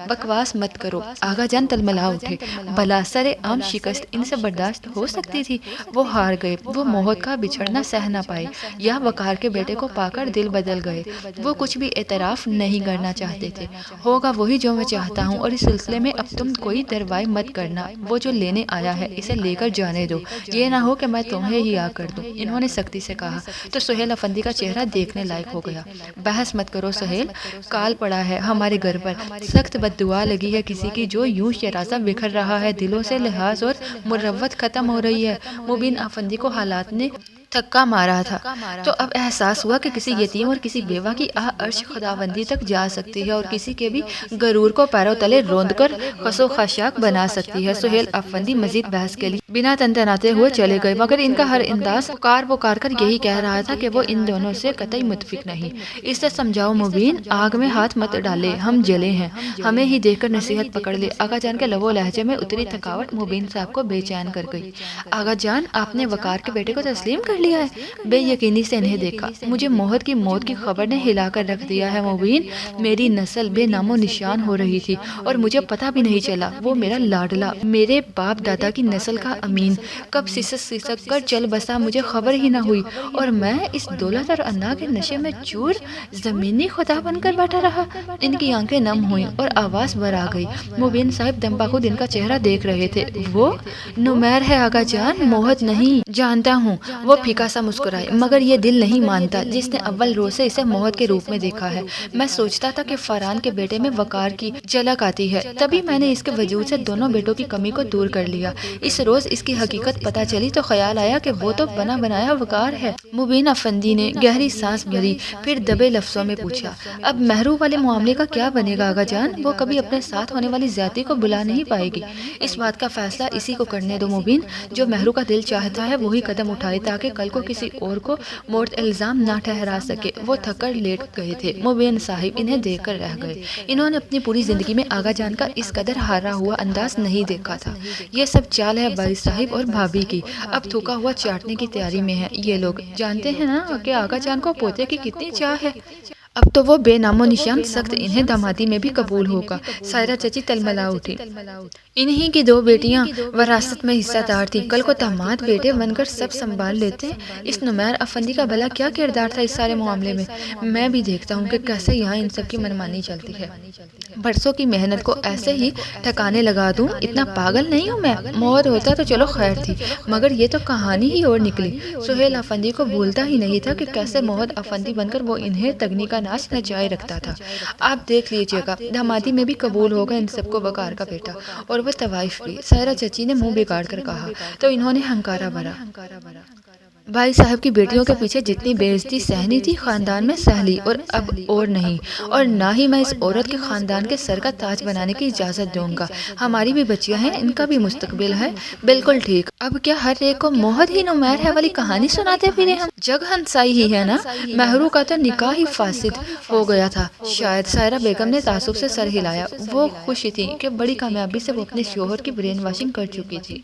بکواس مت کرو، آغا جان تلملا اٹھے۔ بھلا سر عام شکست ان سے برداشت ہو سکتی تھی؟ وہ ہار گئے، وہ موت کا بچھڑنا سہ نہ پائے یا وقار کے بیٹے کو پا کر دل بدل گئے۔ وہ کچھ بھی اعتراف نہیں کرنا چاہتے تھے۔ ہوگا وہی جو میں چاہتا ہوں، اور اس سلسلے میں اب تم کوئی دروائی مت کرنا، وہ جو لینے آیا ہے اسے لے کر جانے دو، یہ نہ ہو کہ میں تمہیں ہی آ کر دوں، انہوں نے سختی سے کہا۔ تو سہیل افندی کا چہرہ دیکھنے لائق ہو گیا۔ بحث مت کرو سہیل، کال پڑا ہے ہمارے گھر پر، سخت بد دعا لگی ہے کسی کی جو یوں شراسہ بکھر رہا ہے، دلوں سے لحاظ اور مروت ختم ہو رہی ہے۔ مبین افندی کو حالات نے تھکا مارا تھا تو اب احساس ہوا کہ کسی یتیم اور کسی بیوہ کی آہ عرش خداوندی تک جا سکتی ہے اور کسی کے بھی غرور کو پیروں تلے روند کر خس و خاشاک بنا سکتی ہے۔ سہیل افندی مزید بحث کے لیے بنا تنتناتے ہوئے چلے گئے، مگر ان کا ہر انداز پکار کر یہی کہہ رہا تھا کہ وہ ان دونوں سے قطعی متفق نہیں۔ اس سے سمجھاؤ مبین، آگ میں ہاتھ مت ڈالے، ہم جلے ہیں، ہمیں ہی دیکھ کر نصیحت پکڑ لے۔ آغا جان کے لب و لہجے میں اتری تھکاوٹ مبین صاحب کو بے چین کر گئی۔ آغا جان، آپ نے وقار کے بیٹے کو تسلیم کر لیا ہے؟ بے یقینی سے انہیں دیکھا، مجھے موت کی خبر نے ہلا کر رکھ دیا ہے مبین، میری نسل بے نام و نشان ہو رہی تھی اور مجھے پتہ بھی نہیں چلا، وہ میرا لاڈلا، میرے باپ دادا کی نسل کا امین کب سسک کر چل بسا مجھے خبر ہی نہ ہوئی، اور میں اس دولت اور انا کے نشے میں چور زمینی خدا بن کر بیٹھا رہا۔ ان کی آنکھیں نم ہوئیں اور آواز بھر آ گئی۔ مبین صاحب دم بخود ان کا چہرہ دیکھ رہے تھے۔ وہ نمیر ہے آغا جان، موت نہیں۔ جانتا ہوں، وہ پھیکا سا مسکرائے، مگر یہ دل نہیں مانتا جس نے اول روز سے اسے موت کے روپ میں دیکھا ہے۔ میں سوچتا تھا کہ فرحان کے بیٹے میں وقار کی جھلک آتی ہے، تبھی میں نے اس کے وجود سے دونوں بیٹوں کی کمی کو دور کر لیا۔ اس روز اس کی حقیقت پتہ چلی تو خیال آیا کہ وہ تو بنا بنایا وقار ہے۔ مبین افندی نے گہری سانس بھری، پھر دبے لفظوں میں پوچھا، اب مہرو والے معاملے کا کیا بنے گا آغا جان؟ وہ کبھی اپنے ساتھ ہونے والی زیادتی کو بلا نہیں پائے گی۔ اس بات کا فیصلہ اسی کو کرنے دو مبین، جو مہرو کا دل چاہتا ہے وہی قدم اٹھائے تاکہ کل کو کسی اور کو مورد الزام نہ ٹھہرا سکے۔ وہ تھک کر لیٹ گئے تھے۔ مبین صاحب انہیں دیکھ کر رہ گئے۔ انہوں نے اپنی پوری زندگی میں آغا جان کا اس قدر ہارا ہوا انداز نہیں دیکھا تھا۔ یہ سب چال ہے بھائی صاحب اور بھابھی کی، اب تھوکا ہوا چاٹنے کی تیاری میں ہے یہ لوگ۔ جانتے ہیں نا کہ آغا جان کو پوتے کی کتنی چاہ ہے، اب تو وہ بے نام و نشان سخت انہیں دامادی میں بھی قبول ہوگا۔ سائرہ چچی تلملا اٹھی۔ انہی کی دو بیٹیاں وراثت میں حصہ دار تھیں، کل کو داماد بیٹے بن کر سب سنبھال لیتے۔ اس نمیر افندی کا بھلا کیا کردار تھا اس سارے معاملے میں؟ میں بھی دیکھتا ہوں کہ کیسے یہاں ان سب کی منمانی چلتی ہے۔ برسوں کی محنت کو ایسے ہی ٹھکانے لگا دوں؟ اتنا پاگل نہیں ہوں میں۔ موت ہوتا تو چلو خیر تھی، مگر یہ تو کہانی ہی اور نکلی۔ سہیل افندی کو بھولتا ہی نہیں تھا کہ کیسے موت افندی بن کر وہ انہیں تگنی کا ناچ نچائے رکھتا تھا۔ آپ دیکھ لیجئے گا، دامادی میں بھی قبول ہوگا ان سب کو وقار کا بیٹا، اور وہ طوائف بھی۔ سائرہ چچی نے منہ بگاڑ کر کہا تو انہوں نے ہنکارا بھرا۔ بھائی صاحب کی بیٹیوں کے پیچھے جتنی بے عزتی سہنی تھی خاندان میں سہ لی، اور اب اور نہیں، اور نہ ہی میں اس عورت کے خاندان کے سر کا تاج بنانے کی اجازت دوں گا۔ ہماری بھی بچیاں ہیں، ان کا بھی مستقبل ہے۔ بالکل ٹھیک، اب کیا ہر ایک کو موت ہی نمیر ہے والی کہانی سناتے پھرے ہم؟ جگ ہنسائی ہی ہے نا، مہرو کا تو نکاح ہی فاسد ہو گیا تھا شاید۔ سائرہ بیگم نے تعصب سے سر ہلایا۔ وہ خوش تھی کہ بڑی کامیابی سے وہ اپنے شوہر کی برین واشنگ کر چکی تھی۔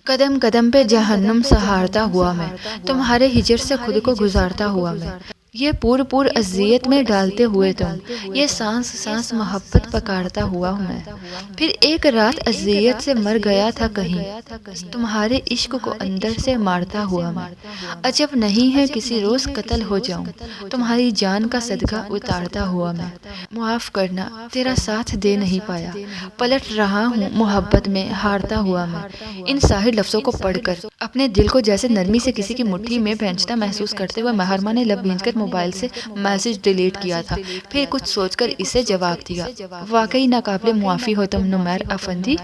قدم قدم پہ جہنم سہارتا ہوا میں، تمہارے ہجر سے خود کو گزارتا ہوا میں، یہ پور اذیت میں ڈالتے ہوئے تم، یہ سانس سانس محبت پکارتا ہوا ہوں میں۔ پھر ایک رات اذیت سے مر گیا تھا کہیں، تمہارے عشق کو اندر سے مارتا ہوا میں۔ عجب نہیں ہے کسی روز قتل ہو جاؤں، تمہاری جان کا صدقہ اتارتا ہوا میں۔ معاف کرنا، تیرا ساتھ دے نہیں پایا، پلٹ رہا ہوں محبت میں ہارتا ہوا میں۔ ان ظاہر لفظوں کو پڑھ کر اپنے دل کو جیسے نرمی سے کسی کی مٹھی میں بھینچتا محسوس کرتے ہوئے محرمہ نے لب بھینچ کر موبائل سے میسج ڈیلیٹ کیا تھا، پھر کچھ سوچ کر اسے جواب دیا۔ واقعی ناقابل معافی ہو تم نمیر افندی۔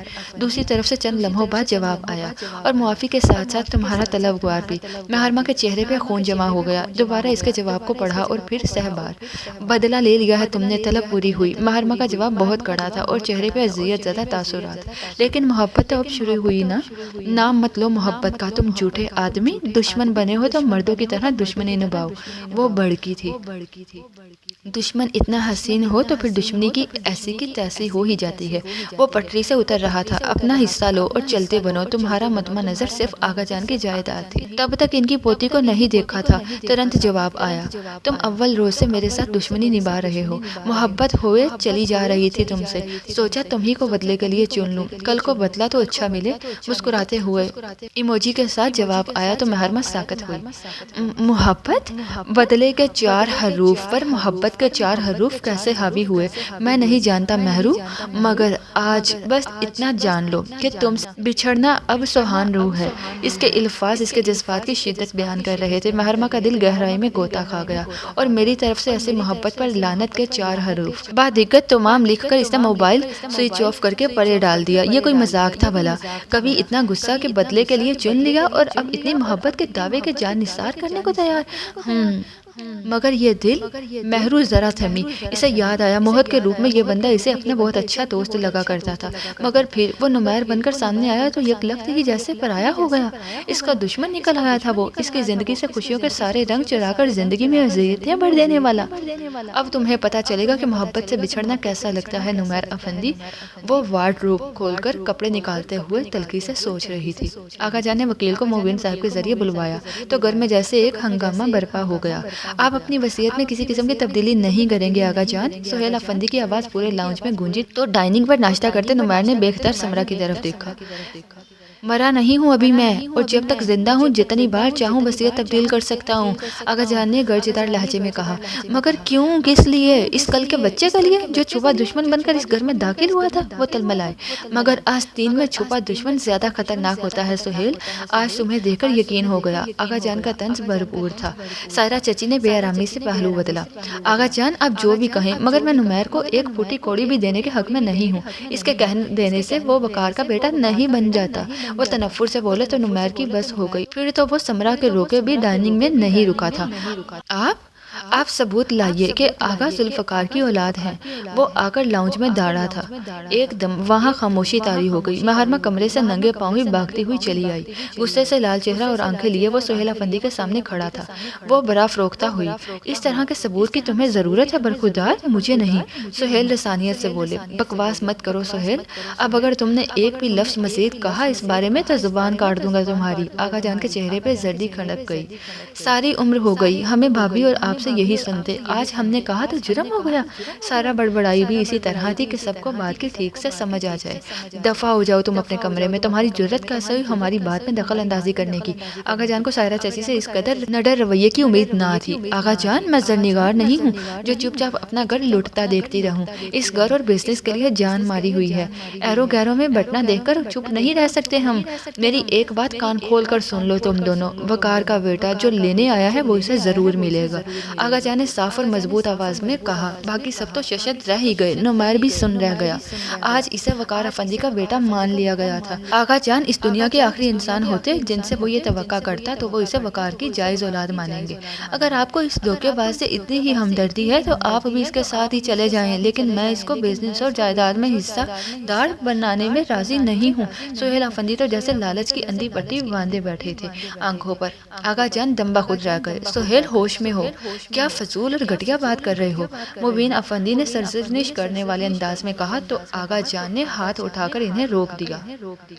دوسری طرف سے چند لمحوں بعد جواب آیا، اور معافی کے ساتھ ساتھ تمہارا طلبگار بھی۔ محرمہ کے چہرے پہ خون جمع ہو گیا، دوبارہ اس کے جواب کو پڑھا اور پھر سہ بار، بدلہ لے لیا ہے تم نے، طلب پوری ہوئی۔ محرمہ کا جواب بہت کڑا تھا اور چہرے پہ اذیت زدہ تاثرات۔ لیکن محبت تو اب شروع ہوئی نا، نام مت لو محبت کا تم جھوٹے آدمی، دشمن بنے ہو تو مردوں کی طرح دشمنی نبھاؤ۔ وہ بڑکی تھی، دشمن اتنا حسین ہو تو پھر دشمنی کی ایسی کی تیسی ہو ہی جاتی ہے۔ وہ پٹری سے اتر رہا تھا، اپنا حصہ لو اور چلتے بنو، تمہارا مدمع نظر صرف آغا جان کی جائیداد تھی۔ تب تک ان کی پوتی کو نہیں دیکھا تھا، ترنت جواب آیا، تم اول روز سے میرے ساتھ دشمنی نبھا رہے ہو، محبت ہوئے چلی جا رہی تھی تم سے، سوچا تمہیں کو بدلے کے لیے چن لوں، کل کو بدلہ تو اچھا ملے۔ مسکراتے ہوئے ایموجی کے ساتھ جواب آیا تو محرمہ ساکت ہوئی۔ محبت؟ بدلے کے 4 حروف پر محبت کے 4 حروف کیسے حاوی ہوئے میں نہیں جانتا مہرو، مگر آج بس اتنا جان لو کہ تم سے بچھڑنا اب سوہان روح ہے۔ اس کے الفاظ اس کے جذبات کی شدت بیان کر رہے تھے۔ محرمہ کا دل گہرائی میں غوطہ کھا گیا، اور میری طرف سے ایسے محبت پر لعنت کے 4 حروف بادقت تمام لکھ کر اس نے موبائل سوئچ آف کر کے پرے ڈال دیا۔ یہ کوئی مذاق تھا بھلا؟ کبھی اتنا غصہ کہ بدلے کے لیے چن لیا، اور اب اتنی محبت کے دعوے کے جان نثار کرنے کو تیار؟ مگر یہ دل؟ مہرو ذرا تھمی، اسے یاد آیا موہت کے روپ میں یہ بندہ اسے اپنا بہت اچھا دوست لگا کرتا تھا، مگر پھر وہ نمیر بن کر سامنے آیا تو یک لخت ہی جیسے پرایا ہو گیا۔ اس کا دشمن نکل آیا تھا وہ، اس کی زندگی سے خوشیوں کے سارے رنگ چرا کر زندگی میں اذیتیں بھر دینے والا۔ اب تمہیں پتا چلے گا کہ محبت سے بچھڑنا کیسا لگتا ہے نمیر افندی۔ وہ وارڈروب کھول کر کپڑے نکالتے ہوئے تلخی سے سوچ رہی تھی۔ آغا جان نے وکیل کو موبین صاحب کے ذریعے بلوایا تو گھر میں جیسے ایک ہنگامہ برپا ہو گیا۔ آپ اپنی وصیت میں کسی قسم کی تبدیلی نہیں کریں گے آغا جان؟ سہیل افندی کی آواز پورے لاؤنج میں گونجی تو ڈائننگ پر ناشتہ کرتے نمیر نے بے اختیار سمرہ کی طرف دیکھا۔ مرا نہیں ہوں ابھی میں، اور جب تک زندہ ہوں جتنی بار چاہوں وصیت تبدیل کر سکتا ہوں، آغا جان نے گرجدار لہجے میں کہا۔ مگر کیوں، کس لیے؟ اس کل کے بچے کے لیے جو چھپا دشمن بن کر اس گھر میں داخل ہوا تھا؟ وہ تلملائے۔ مگر آستین میں چھپا دشمن زیادہ خطرناک ہوتا ہے سہیل، آج تمہیں دیکھ کر یقین ہو گیا۔ آغا جان کا طنز بھرپور تھا۔ سائرہ چچی نے بے آرامی سے پہلو بدلا۔ آغا جان آپ جو بھی کہیں، مگر میں نمیر کو ایک پھوٹی کوڑی بھی دینے کے حق میں نہیں ہوں۔ اس کے کہہ دینے سے وہ وقار کا بیٹا نہیں بن جاتا۔ وہ تنفر سے بولے تو نمیر کی بس ہو گئی، پھر تو وہ سمرہ کے روکے بھی ڈائننگ میں نہیں رکا تھا۔ آپ ثبوت لائیے کہ آغا ذوالفقار کی اولاد ہیں۔ وہ آ کر لاؤنج میں داڑا تھا۔ ایک دم وہاں خاموشی طاری ہو گئی۔ محرمہ کمرے سے ننگے پاؤں ہی بھاگتی ہوئی چلی آئی۔ غصے سے لال چہرہ اور آنکھیں لیے وہ سہیل افندی کے سامنے کھڑا تھا۔ وہ برا فروختہ ہوئی۔ اس طرح کے ثبوت کی تمہیں ضرورت ہے برخودار؟ مجھے نہیں۔ سہیل لسانیت سے بولے۔ بکواس مت کرو سہیل، اب اگر تم نے ایک بھی لفظ مزید کہا اس بارے میں تو زبان کاٹ دوں گا تمہاری۔ آغا جان کے چہرے پہ زردی کھڑک گئی۔ ساری عمر ہو گئی ہمیں بھابھی اور آپ سے یہی سنتے، آج ہم نے کہا تو جرم ہو گیا۔ سارا بڑبڑائی بھی اسی طرح تھی کہ سب کو بات کی ٹھیک سے سمجھ آ جائے۔ دفع ہو جاؤ تم اپنے کمرے میں، تمہاری جرت کیسے ہوئی ہماری بات میں دخل اندازی کرنے کی؟ آغا جان کو سائرہ چچی سے اس قدر نڈر رویے کی امید نہ تھی۔ آغا جان میں زرنگار نہیں ہوں جو چپ چاپ اپنا گھر لوٹتا دیکھتی رہوں، اس گھر اور بزنس کے لیے جان ماری ہوئی ہے۔ ایرو گیرو میں بٹنا دیکھ کر چپ نہیں رہ سکتے ہم۔ میری ایک بات کان کھول کر سن لو تم دونوں، وقار کا بیٹا جو لینے آیا ہے وہ اسے ضرور ملے گا۔ آغا جان نے صاف اور مضبوط آواز میں کہا۔ باقی سب تو ششد رہ ہی گئے، نمیر بھی سن رہ گیا۔ آج اسے وقار افندی کا بیٹا مان لیا گیا تھا۔ آغا جان اس دنیا کے آخری انسان ہوتے جن سے وہ یہ توقع کرتا تو وہ اسے وقار کی جائز اولاد مانیں گے۔ اگر آپ کو اس دھوکے باز سے اتنی ہی ہمدردی ہے تو آپ بھی اس کے ساتھ ہی چلے جائیں، لیکن میں اس کو بزنس اور جائیداد میں حصہ دار بنانے میں راضی نہیں ہوں۔ سہیل افندی تو جیسے لالچ کی اندھی پٹی باندھے بیٹھے تھے آنکھوں پر۔ آغا جان دم بخود رہ گئے۔ سہیل ہوش میں ہو، کیا فضول اور گھٹیا بات کر رہے ہو؟ مبین افندی نے سرزنش کرنے والے انداز میں کہا تو آغا جان نے ہاتھ اٹھا کر انہیں روک دیا۔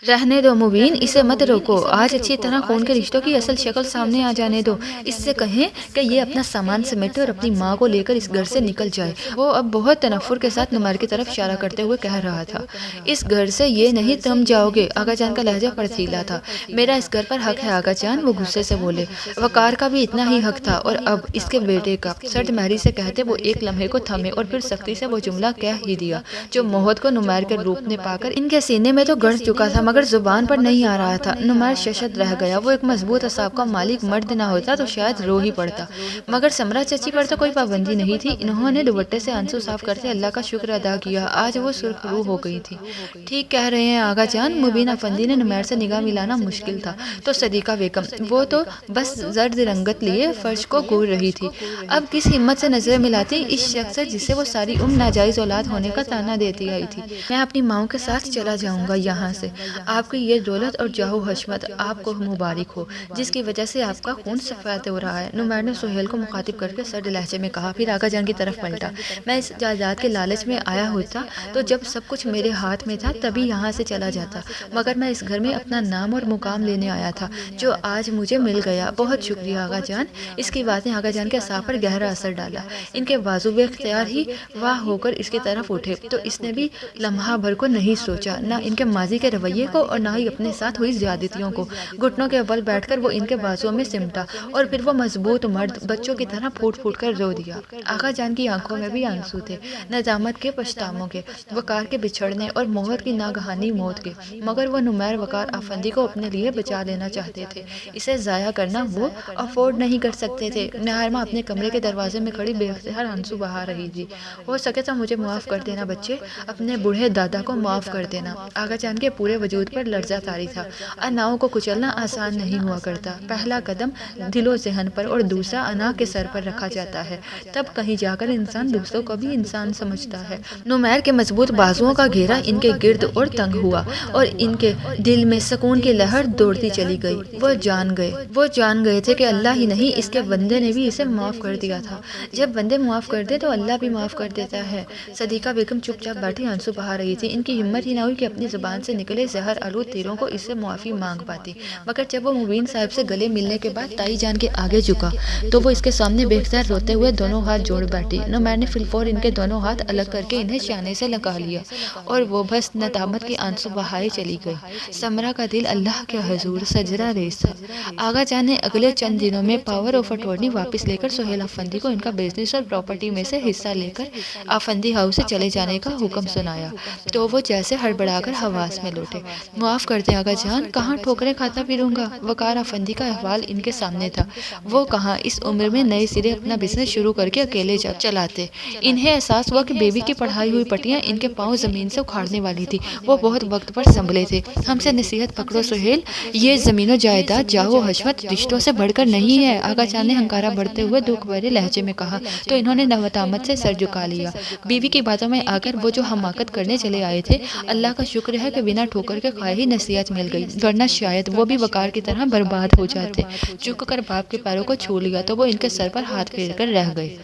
رہنے دو مبین، اسے مت روکو، آج اچھی طرح خون کے رشتوں کی اصل شکل سامنے آ جانے دو۔ اس سے کہیں کہ یہ اپنا سامان سمیٹے اور اپنی ماں کو لے کر اس گھر سے نکل جائے۔ وہ اب بہت تنفر کے ساتھ نمیر کی طرف اشارہ کرتے ہوئے کہہ رہا تھا، اس گھر سے یہ نہیں تم جاؤ گے۔ آغا جان کا لہجہ پرتھیلا تھا۔ میرا اس گھر پر حق ہے آغا جان، وہ غصے سے بولے۔ وقار کا بھی اتنا ہی حق تھا اور اب اس کے بیٹے کا۔ سرد مہری سے کہتے وہ ایک لمحے کو تھمے اور پھر سختی سے وہ جملہ کہہ ہی دیا جو موہت کو نمیر کے روپ نے پا کر ان کے سینے میں تو گڑ چکا تھا مگر زبان پر نہیں آ رہا تھا۔ نمیر ششد رہ گیا۔ وہ ایک مضبوط اعصاب کا مالک مرد نہ ہوتا تو شاید رو ہی پڑتا، مگر سمرا چچی پر تو کوئی پابندی نہیں تھی۔ انہوں نے دوپٹے سے آنسو صاف کرتے اللہ کا شکر ادا کیا، آج وہ سرخ روح ہو گئی تھی۔ ٹھیک کہہ رہے ہیں آغا جان، مبین افندی نے نمیر سے نگاہ ملانا مشکل تھا تو صدیقہ بیگم، وہ تو بس زرد رنگت لیے فرش کو گور رہی تھی۔ اب کس ہمت سے نظریں ملاتی اس شخص سے جسے وہ ساری عمر ناجائز اولاد ہونے کا طعنہ دیتی آئی تھی۔ میں اپنی ماؤں کے ساتھ چلا جاؤں گا یہاں سے۔ آپ کی یہ دولت اور جاہ و حشمت آپ کو مبارک ہو جس کی وجہ سے آپ کا خون سفید ہو رہا ہے، نمیر نے سہیل کو مخاطب کر کے سرد لہجے میں کہا۔ پھر آغا جان کی طرف پلٹا، میں اس جائیداد کے لالچ میں آیا ہوتا تو جب سب کچھ میرے ہاتھ میں تھا تبھی یہاں سے چلا جاتا، مگر میں اس گھر میں اپنا نام اور مقام لینے آیا تھا جو آج مجھے مل گیا۔ بہت شکریہ آغا جان۔ اس کی باتیں آغا جان کے اعصاب پر گہرا اثر ڈالا۔ ان کے بازو بے اختیار ہی واہ ہو کر اس کی طرف اٹھے تو اس نے بھی لمحہ بھر کو نہیں سوچا، نہ ان کے ماضی کے رویے کو اور نہ ہی اپنے ساتھ ہوئی زیادتیوں کو۔ گھٹنوں کے بل بیٹھ کر وہ ان کے بازوؤں میں سمٹا اور پھر وہ مضبوط مرد بچوں کی طرح پھوٹ پھوٹ کر رو دیا۔ آغا جان کی آنکھوں میں بھی آنسو تھے، ندامت کے، پچھتاووں کے، وقار کے بچھڑنے اور موہت کی ناگہانی موت کے، مگر وہ نمیر وقار افندی کو اپنے لیے بچا لینا چاہتے تھے، اسے ضائع کرنا وہ افورڈ نہیں کر سکتے تھے۔ مہرماں اپنے کمرے کے دروازے میں کھڑی بے اختیار آنسو بہا رہی تھی۔ ہو سکے تو مجھے معاف کر دینا بچے، اپنے بوڑھے دادا کو معاف کر دینا۔ آغا جان کے پورے وجود پر لرزہ طاری تھا۔ اناؤں کو کچلنا آسان نہیں ہوا کرتا، پہلا قدم دل و ذہن پر اور دوسرا انا کے سر پر رکھا جاتا ہے، تب کہیں جا کر انسان دوسروں کو بھی انسان سمجھتا ہے۔ نمیر کے مضبوط بازوؤں کا گھیرا ان کے گرد اور تنگ ہوا اور ان کے دل میں سکون کی لہر دوڑتی چلی گئی۔ وہ جان گئے تھے کہ اللہ ہی نہیں اس کے بندے نے بھی اسے معاف کر دیا تھا۔ جب بندے معاف کر دے تو اللہ بھی معاف کر دیتا ہے۔ صدیقہ بیگم چپ چاپ بیٹھی آنسو بہا رہی تھی۔ ان کی ہمت ہی نہ ہوئی کہ اپنی زبان سے نکلے زہر آلود تیروں کو اس سے معافی مانگ پاتی، مگر جب وہ مبین صاحب سے گلے ملنے کے بعد تائی جان کے آگے جھکا تو وہ اس کے سامنے بے اختیار روتے ہوئے دونوں ہاتھ جوڑ بیٹھی۔ نمیر نے فی الفور ان کے دونوں ہاتھ الگ کر کے انہیں شانے سے لگا لیا اور وہ بس ندامت کی آنسو بہائے چلی گئی۔ سمرا کا دل اللہ کے حضور سجدہ ریز تھا۔ آغا جان نے اگلے چند دنوں میں پاور آف اٹارنی واپس لے کر سہیل افندی کو ان کا بزنس اور پراپرٹی میں سے حصہ لے کر افندی ہاؤس سے چلے جانے کا حکم سنایا تو وہ جیسے ہڑبڑا کر حواس میں لوٹے۔ معاف کر دیں آغا جان، کہاں ٹھوکریں کھاتا پھروں گا؟ وقار افندی کا احوال ان کے سامنے تھا۔ وہ کہاں اس عمر میں نئے سرے اپنا بزنس شروع کر کے اکیلے چلاتے۔ انہیں احساس ہوا کہ بیوی کی پڑھائی ہوئی پٹیاں ان کے پاؤں زمین سے اکھاڑنے والی تھی۔ وہ بہت وقت پر سنبھلے تھے۔ ہم سے نصیحت پکڑو سہیل، یہ زمین و جائیداد جاہ و حشمت رشتوں سے بڑھ کر نہیں ہے۔ آغا جان نے ہنکارا بڑھتے ہوئے دکھ بھرے لہجے میں کہا تو انہوں نے ندامت سے سر جھکا لیا۔ بیوی کی باتوں میں آ کر وہ جو حماقت کرنے چلے آئے تھے، اللہ کا شکر ہے کہ بنا ٹھوکر کے کھائے ہی نصیحت مل گئی، ورنہ شاید وہ بھی وقار کی طرح برباد ہو جاتے۔ جھک کر باپ کے پیروں کو چھو لیا تو وہ ان کے سر پر ہاتھ پھیر کر رہ گئے۔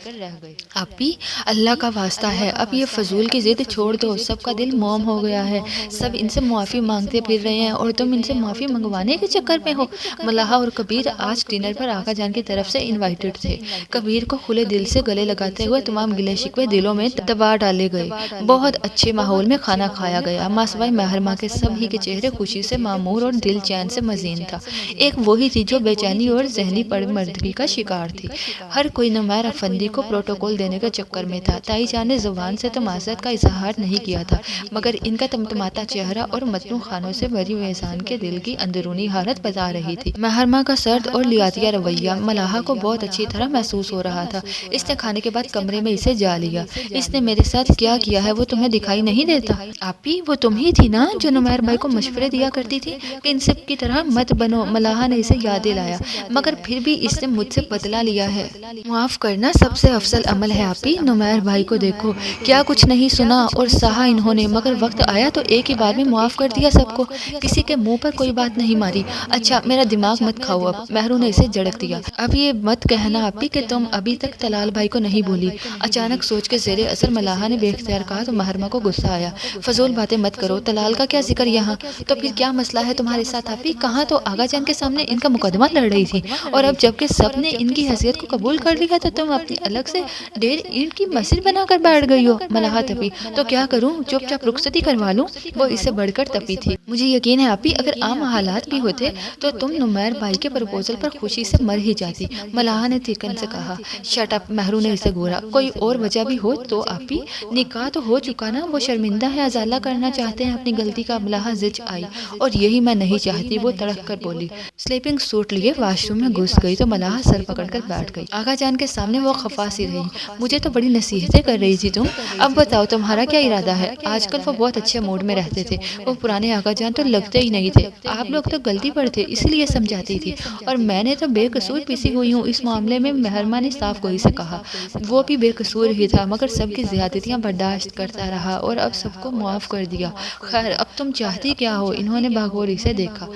آپی، اللہ کا واسطہ ہے اب یہ فضول کی ضد چھوڑ دو، سب کا دل موم ہو گیا ہے، سب ان سے معافی مانگتے پھر رہے ہیں اور تم ان سے معافی منگوانے کے چکر میں ہو۔ ملاحہ اور کبیر آج ڈنر پر آغا جان کی طرف سے انوائٹڈ تھے۔ کبیر کو کھلے دل سے گلے لگاتے ہوئے تمام گلے شکوے دلوں میں دبا ڈالے گئے۔ بہت اچھے ماحول میں کھانا کھایا گیا۔ ماں سوائے مہرماں کے سب ہی کے چہرے خوشی سے معمور اور دل چین سے مزین تھا۔ ایک وہی تھی جو بے چینی اور ذہنی پرمردگی کا شکار تھی۔ ہر کوئی نمیر افندی کو پروٹوکول دینے کے چکر میں تھا۔ تائی جان نے زبان سے تو معذرت کا اظہار نہیں کیا تھا، مگر ان کا تمتماتا چہرہ اور متنوع خانوں سے بھری میزان کے دل کی اندرونی حالت بتا رہی تھی۔ مہرماں کا سرد اور لیاتیہ رویہ ملاحہ کو بہت اچھی طرح محسوس ہو رہا تھا۔ اس نے کھانے کے بعد کمرے میں اسے جا لیا۔ اس نے میرے ساتھ کیا کیا ہے وہ تمہیں دکھائی نہیں دیتا؟ آپی، وہ تم ہی تھی نا جو نمیر بھائی کو مشورے دیا کرتی تھی کہ ان سب کی طرح مت بنو؟ ملاحہ نے اسے یاد دلایا، مگر پھر بھی اس نے مجھ سے بدلہ لیا ہے۔ معاف کرنا سب سے افضل عمل ہے آپی۔ نمیر بھائی کو دیکھو، کیا کچھ نہیں سنا اور سہا انہوں نے، مگر وقت آیا تو ایک ہی بار میں معاف کر دیا سب کو، کسی کے منہ پر کوئی بات نہیں ماری۔ اچھا، میرا دماغ مت کھاؤ اب، مہرو نے اسے جھڑک دیا۔ اب یہ مت کہنا آپی کہ تم ابھی تک طلال بھائی کو نہیں بھولی۔ اچانک سوچ کے زیر اثر ملاحہ نے بے اختیار کہا تو محرمہ کو غصہ آیا۔ فضول باتیں مت کرو، طلال کا کیا ذکر یہاں؟ تو پھر کیا مسئلہ ہے تمہارے ساتھ آپی؟ کہاں تو آغا جان کے سامنے ان کا مقدمہ لڑ رہی تھی، اور اب جب کہ سب نے ان کی حیثیت کو قبول کر لیا تو تم اپنی الگ سے ڈیر اینٹ کی مسجد بنا کر بیٹھ گئی ہو۔ ملاحہ تپی۔ تو کیا کروں، چپ چاپ رخصتی کروا لوں؟ وہ اس سے بڑھ کر تپی تھی۔ مجھے یقین ہے آپی، اگر عام حالات بھی ہوتے تو تم نمیر بھائی کے پروپوزل پر خوشی سے مر ہی جاتی۔ ملاحہ نے تھکن سے کہا۔ شٹ اپ، مہرو نے اسے گھورا۔ کوئی اور وجہ بھی ہو تو آپی، نکاح تو ہو چکا نا، وہ شرمندہ ہے، ازالہ کرنا چاہتے ہیں اپنی غلطی کا۔ ملاحہ زچ آئی۔ اور یہی میں نہیں چاہتی، وہ تڑک کر بولی۔ سلیپنگ سوٹ لیے واش روم میں گھس گئی تو ملاحہ سر پکڑ کر بیٹھ گئی۔ آغا جان کے سامنے وہ خفا سی رہی۔ مجھے تو بڑی نصیحتیں کر رہی تھی تم، اب بتاؤ تمہارا کیا ارادہ ہے؟ آج کل وہ بہت اچھے موڈ میں رہتے تھے، وہ پرانے آغا جان تو لگتے ہی نہیں تھے، آپ لوگ تو غلطی پر تھے اس لیے سمجھاتی تھی، اور میں نے تو بے قصور پیسی ہوئی ہوں اس معاملے میں۔ محرمہ نے صاف گوئی سے کہا۔ وہ بھی بے قصور ہی تھا، مگر سب کی زیادتیاں برداشت کرتا رہا اور اب سب کو معاف کر دیا۔ خیر اب تم چاہتی کیا ہو؟ انہوں نے باغوری سے دیکھا۔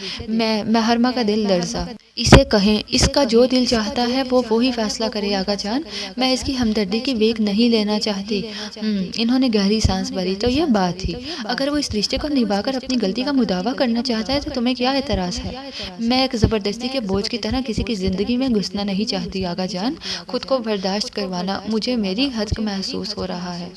محرمہ کا دل لرزا۔ اسے کہیں، اس کا جو دل چاہتا ہے وہ وہی فیصلہ کرے آغا جان، میں اس کی ہمدردی کی ویک نہیں لینا چاہتی۔ انہوں نے گہری سانس بھری۔ تو یہ بات تھی، اگر وہ اس رشتے کو نبھا کر اپنی غلطی کا مداوع کرنا چاہتا ہے تو تمہیں کیا اعتراض ہے؟ میں ایک زبردستی کے بوجھ کی طرح کسی کی زندگی میں گھسنا نہیں چاہتی آغا جان، خود کو برداشت کروانا مجھے میری حق محسوس ہو رہا ہے۔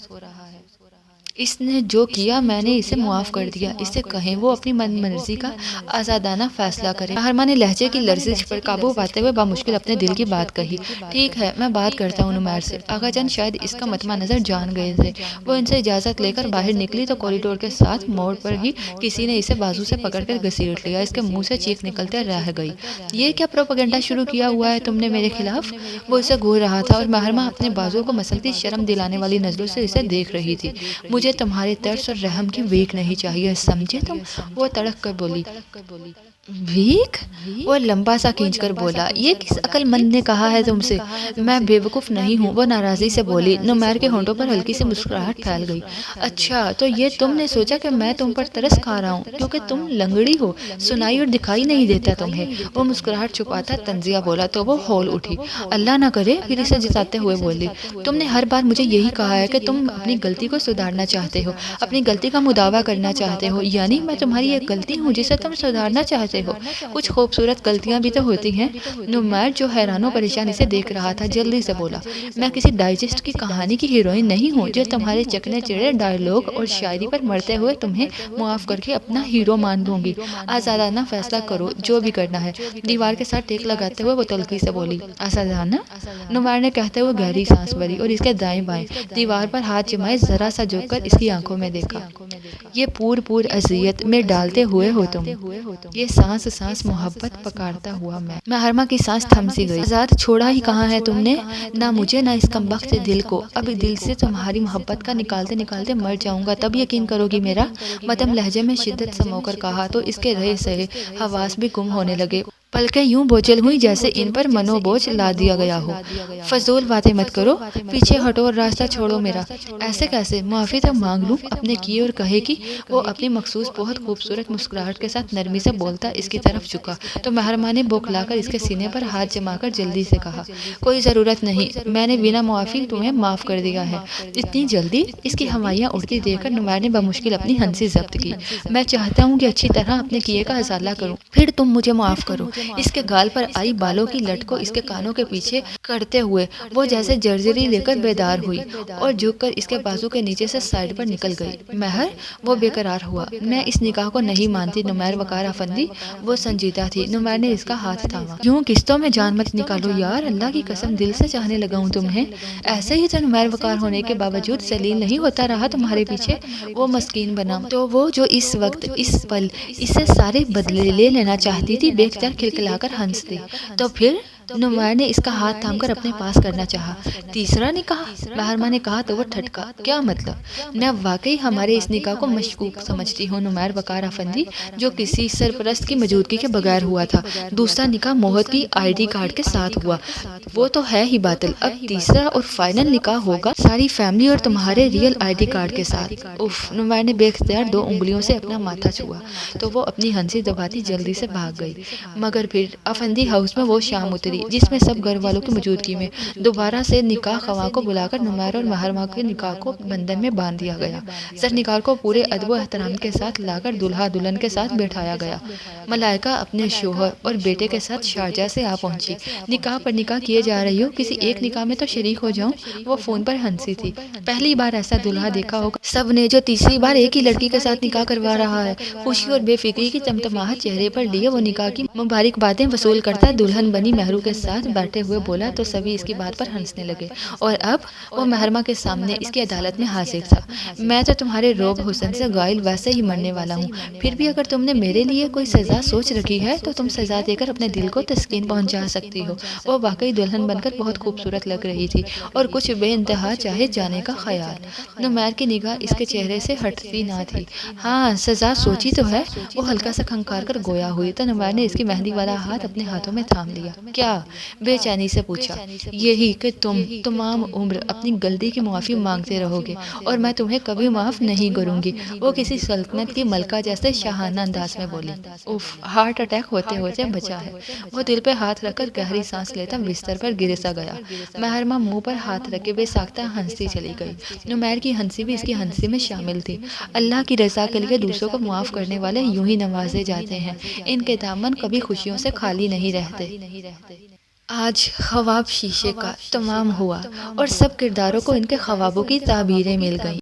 اس نے جو کیا میں نے اسے معاف کر دیا، اسے کہیں وہ اپنی من مرضی کا آزادانہ فیصلہ کرے۔ محرمہ نے لہجے کی لرزش پر قابو پاتے ہوئے بامشکل اپنے دل کی بات کہی۔ ٹھیک ہے، میں بات کرتا ہوں نمیر سے۔ آغا جان شاید اس کا مطمع نظر جان گئے تھے۔ وہ ان سے اجازت لے کر باہر نکلی تو کوریڈور کے ساتھ موڑ پر ہی کسی نے اسے بازو سے پکڑ کر گھسیٹ لیا۔ اس کے منہ سے چیخ نکلتے رہ گئی۔ یہ کیا پروپیگنڈا شروع کیا ہوا ہے تم نے میرے خلاف؟ وہ اسے گھور رہا تھا اور محرمہ اپنے بازو کو مسلتی شرم دلانے والی نظروں سے اسے دیکھ رہی تھی۔ مجھے تمہارے ترس اور رحم کی ویک نہیں چاہیے، سمجھے تم؟ وہ تڑک کر بولی۔ ویک؟ وہ لمبا سا کھینچ کر بولا۔ یہ کس عقل مند نے کہا ہے تم سے؟ میں بے وقوف نہیں ہوں، وہ ناراضی سے بولی۔ نمیر کے ہونٹوں پر ہلکی سی مسکراہٹ پھیل گئی۔ اچھا تو یہ تم نے سوچا کہ میں تم پر ترس کھا رہا ہوں کیونکہ تم لنگڑی ہو، سنائی اور دکھائی نہیں دیتا تمہیں؟ وہ مسکراہٹ چھپاتا تنزیہ بولا تو وہ ہول اٹھی۔ اللہ نہ کرے، پھر اسے جتاتے ہوئے بولی۔ تم نے ہر بار مجھے یہی کہا ہے کہ تم اپنی غلطی کو سدھارنا چاہتے ہو، اپنی غلطی کا مداوع کرنا چاہتے ہو، یعنی میں تمہاری ایک غلطی ہوں جسے تم سدھارنا چاہتے ہو۔ کچھ خوبصورت غلطیاں بھی تو ہوتی ہیں۔ نمیر جو حیران و پریشانی سے دیکھ رہا تھا جلدی سے بولا۔ میں کسی ڈائجسٹ کی کہانی کی ہیروئن نہیں ہوں جو تمہارے چکنے چڑے ڈائیلاگ اور شاعری پر مرتے ہوئے تمہیں معاف کر کے اپنا ہیرو مان دوں گی۔ آزادانہ فیصلہ کرو جو بھی کرنا ہے۔ دیوار کے ساتھ ٹیک لگاتے ہوئے وہ تلخی سے بولی۔ آزادانہ؟ نمیر نے کہتے ہوئے گہری سانس بھری اور اس کے دائیں بائیں دیوار پر ہاتھ جمائے ذرا سا جھک کر اس کی آنکھوں میں دیکھا۔ یہ پور اذیت میں ڈالتے ہوئے ہو تم، یہ سانس محبت پکارتا ہوا میں۔ محرمہ کی سانس تھم سی گئی۔ آزاد چھوڑا ہی کہاں ہے تم نے؟ نہ مجھے نہ اس کمبخت دل کو۔ اب دل سے تمہاری محبت کا نکالتے نکالتے مر جاؤں گا تب یقین کرو گی میرا؟ مدھم لہجے میں شدت سمو کر کہا تو اس کے رہے سہے حواس بھی گم ہونے لگے۔ پلکیں یوں بوجھل ہوئی جیسے ان پر منو بوجھ لا دیا گیا ہو۔ فضول باتیں مت کرو، پیچھے ہٹو اور راستہ چھوڑو میرا۔ ایسے کیسے؟ معافی تو مانگ لوں اپنے کیے اور کہے کی۔ وہ اپنی مخصوص بہت خوبصورت مسکراہٹ کے ساتھ نرمی سے بولتا اس کی طرف جھکا تو محرمہ نے بوکھلا کر اس کے سینے پر ہاتھ جما کر جلدی سے کہا۔ کوئی ضرورت نہیں، میں نے بنا معافی تمہیں معاف کر دیا ہے۔ اتنی جلدی؟ اس کی ہمائیاں اڑتی دیکھ کر نمیر نے بمشکل اپنی ہنسی ضبط کی۔ میں چاہتا ہوں کہ اچھی طرح اپنے کیے کا ازالہ کروں، پھر تم مجھے معاف کرو۔ اس کے گال پر آئی بالوں کی لٹ کو اس کے کانوں کے پیچھے کرتے ہوئے وہ جیسے جرجری لے کر بیدار ہوئی اور جھک کر اس کے بازو کے نیچے سے سائڈ پر نکل گئی۔ مہر؟ وہ بے قرار ہوا۔ میں اس نکاح کو نہیں مانتی نمیر وقار افندی۔ وہ سنجیدہ تھی۔ نمیر نے اس کا ہاتھ تھاما۔ یوں قسطوں میں جان مت نکالو یار، اللہ کی قسم دل سے چاہنے لگا ہوں تمہیں۔ ایسے ہی تو نمیر وقار ہونے کے باوجود ذلیل نہیں ہوتا رہا تمہارے پیچھے۔ وہ مسکین بنا تو وہ جو اس وقت اس پل اس سے سارے بدلے لے لینا چاہتی تھی بے اختیار کھلکھلا کر ہنس دی۔ تو پھر؟ نمیر نے اس کا ہاتھ تھام کر اپنے پاس کرنا چاہا۔ تیسرا نکاح؟ محرمہ نے کہا تو وہ ٹھٹکا۔ کیا مطلب؟ میں واقعی ہمارے اس نکاح کو مشکوک سمجھتی ہوں نمیر وقار افندی، جو کسی سرپرست کی موجودگی کے بغیر ہوا تھا۔ دوسرا نکاح موہت کی ID کارڈ کے ساتھ ہوا، وہ تو ہے ہی باطل۔ اب تیسرا اور فائنل نکاح ہوگا ساری فیملی اور تمہارے ریئل ID کارڈ کے ساتھ۔ اف! نمیر نے بے اختیار 2 انگلیوں سے اپنا ماتھا چھوا تو وہ اپنی ہنسی دباتی جلدی سے بھاگ گئی۔ مگر پھر افندی ہاؤس میں وہ شام اتری پڑی جس میں سب گھر والوں کی موجودگی میں دوبارہ سے نکاح خواہاں کو بلا کر نمیر اور محرمہ کے نکاح کو بندھن میں باندھ دیا گیا۔ سر نکاح کو پورے ادب و احترام کے ساتھ لا کر دلہا دلہن کے ساتھ بیٹھایا گیا۔ ملائکہ اپنے شوہر اور بیٹے کے ساتھ شارجہ سے آ پہنچی۔ نکاح پر نکاح کیے جا رہی ہو، کسی ایک نکاح میں تو شریک ہو جاؤں۔ وہ فون پر ہنسی تھی۔ پہلی بار ایسا دلہا دیکھا ہوگا سب نے جو تیسری بار ایک ہی لڑکی کے ساتھ نکاح کروا رہا ہے۔ خوشی اور بے فکری کی چمچماہٹ چہرے پر لیے وہ نکاح کی مبارکبادیں وصول کرتا دلہن بنی مہرو کے ساتھ بیٹھے ہوئے بولا تو سبھی اس کی بات پر ہنسنے لگے، اور اب وہ محرمہ کے سامنے اس کی عدالت میں حاضر تھا۔ میں تو تمہارے روب حسن سے غائل ویسے ہی مرنے والا ہوں، پھر بھی اگر تم نے میرے لیے کوئی سزا سوچ رکھی ہے تو تم سزا دے کر اپنے دل کو تسکین پہنچا سکتی ہو۔ وہ واقعی دلہن بن کر بہت خوبصورت لگ رہی تھی اور کچھ بے انتہا چاہے جانے کا خیال۔ نمیر کی نگاہ اس کے چہرے سے ہٹتی نہ تھی۔ ہاں سزا سوچی تو ہے، وہ ہلکا سا کھنکار کر گویا ہوئی تو نمیر نے اس کی مہندی والا ہاتھ اپنے ہاتھوں میں تھام لیا۔ کیا؟ بے چینی سے پوچھا۔ یہی کہ تم تمام عمر اپنی غلطی کی معافی مانگتے رہو گے اور میں تمہیں کبھی معاف نہیں کروں گی، وہ کسی سلطنت کی ملکہ جیسے شاہانہ انداز میں بولی۔ اف، ہارٹ اٹیک ہوتے ہوتے بچا ہے۔ وہ دل پہ ہاتھ رکھ کر گہری سانس لیتا بستر پر گر سا گیا۔ محرمہ منہ پر ہاتھ رکھے بے ساختہ ہنستی چلی گئی۔ نمیر کی ہنسی بھی اس کی ہنسی میں شامل تھی۔ اللہ کی رضا کے لیے دوسروں کو معاف کرنے والے یوں ہی نوازے جاتے ہیں، ان کے دامن کبھی خوشیوں سے خالی نہیں رہتے۔ آج خواب شیشے کا تمام ہوا اور سب کرداروں کو ان کے خوابوں کی تعبیریں مل گئیں۔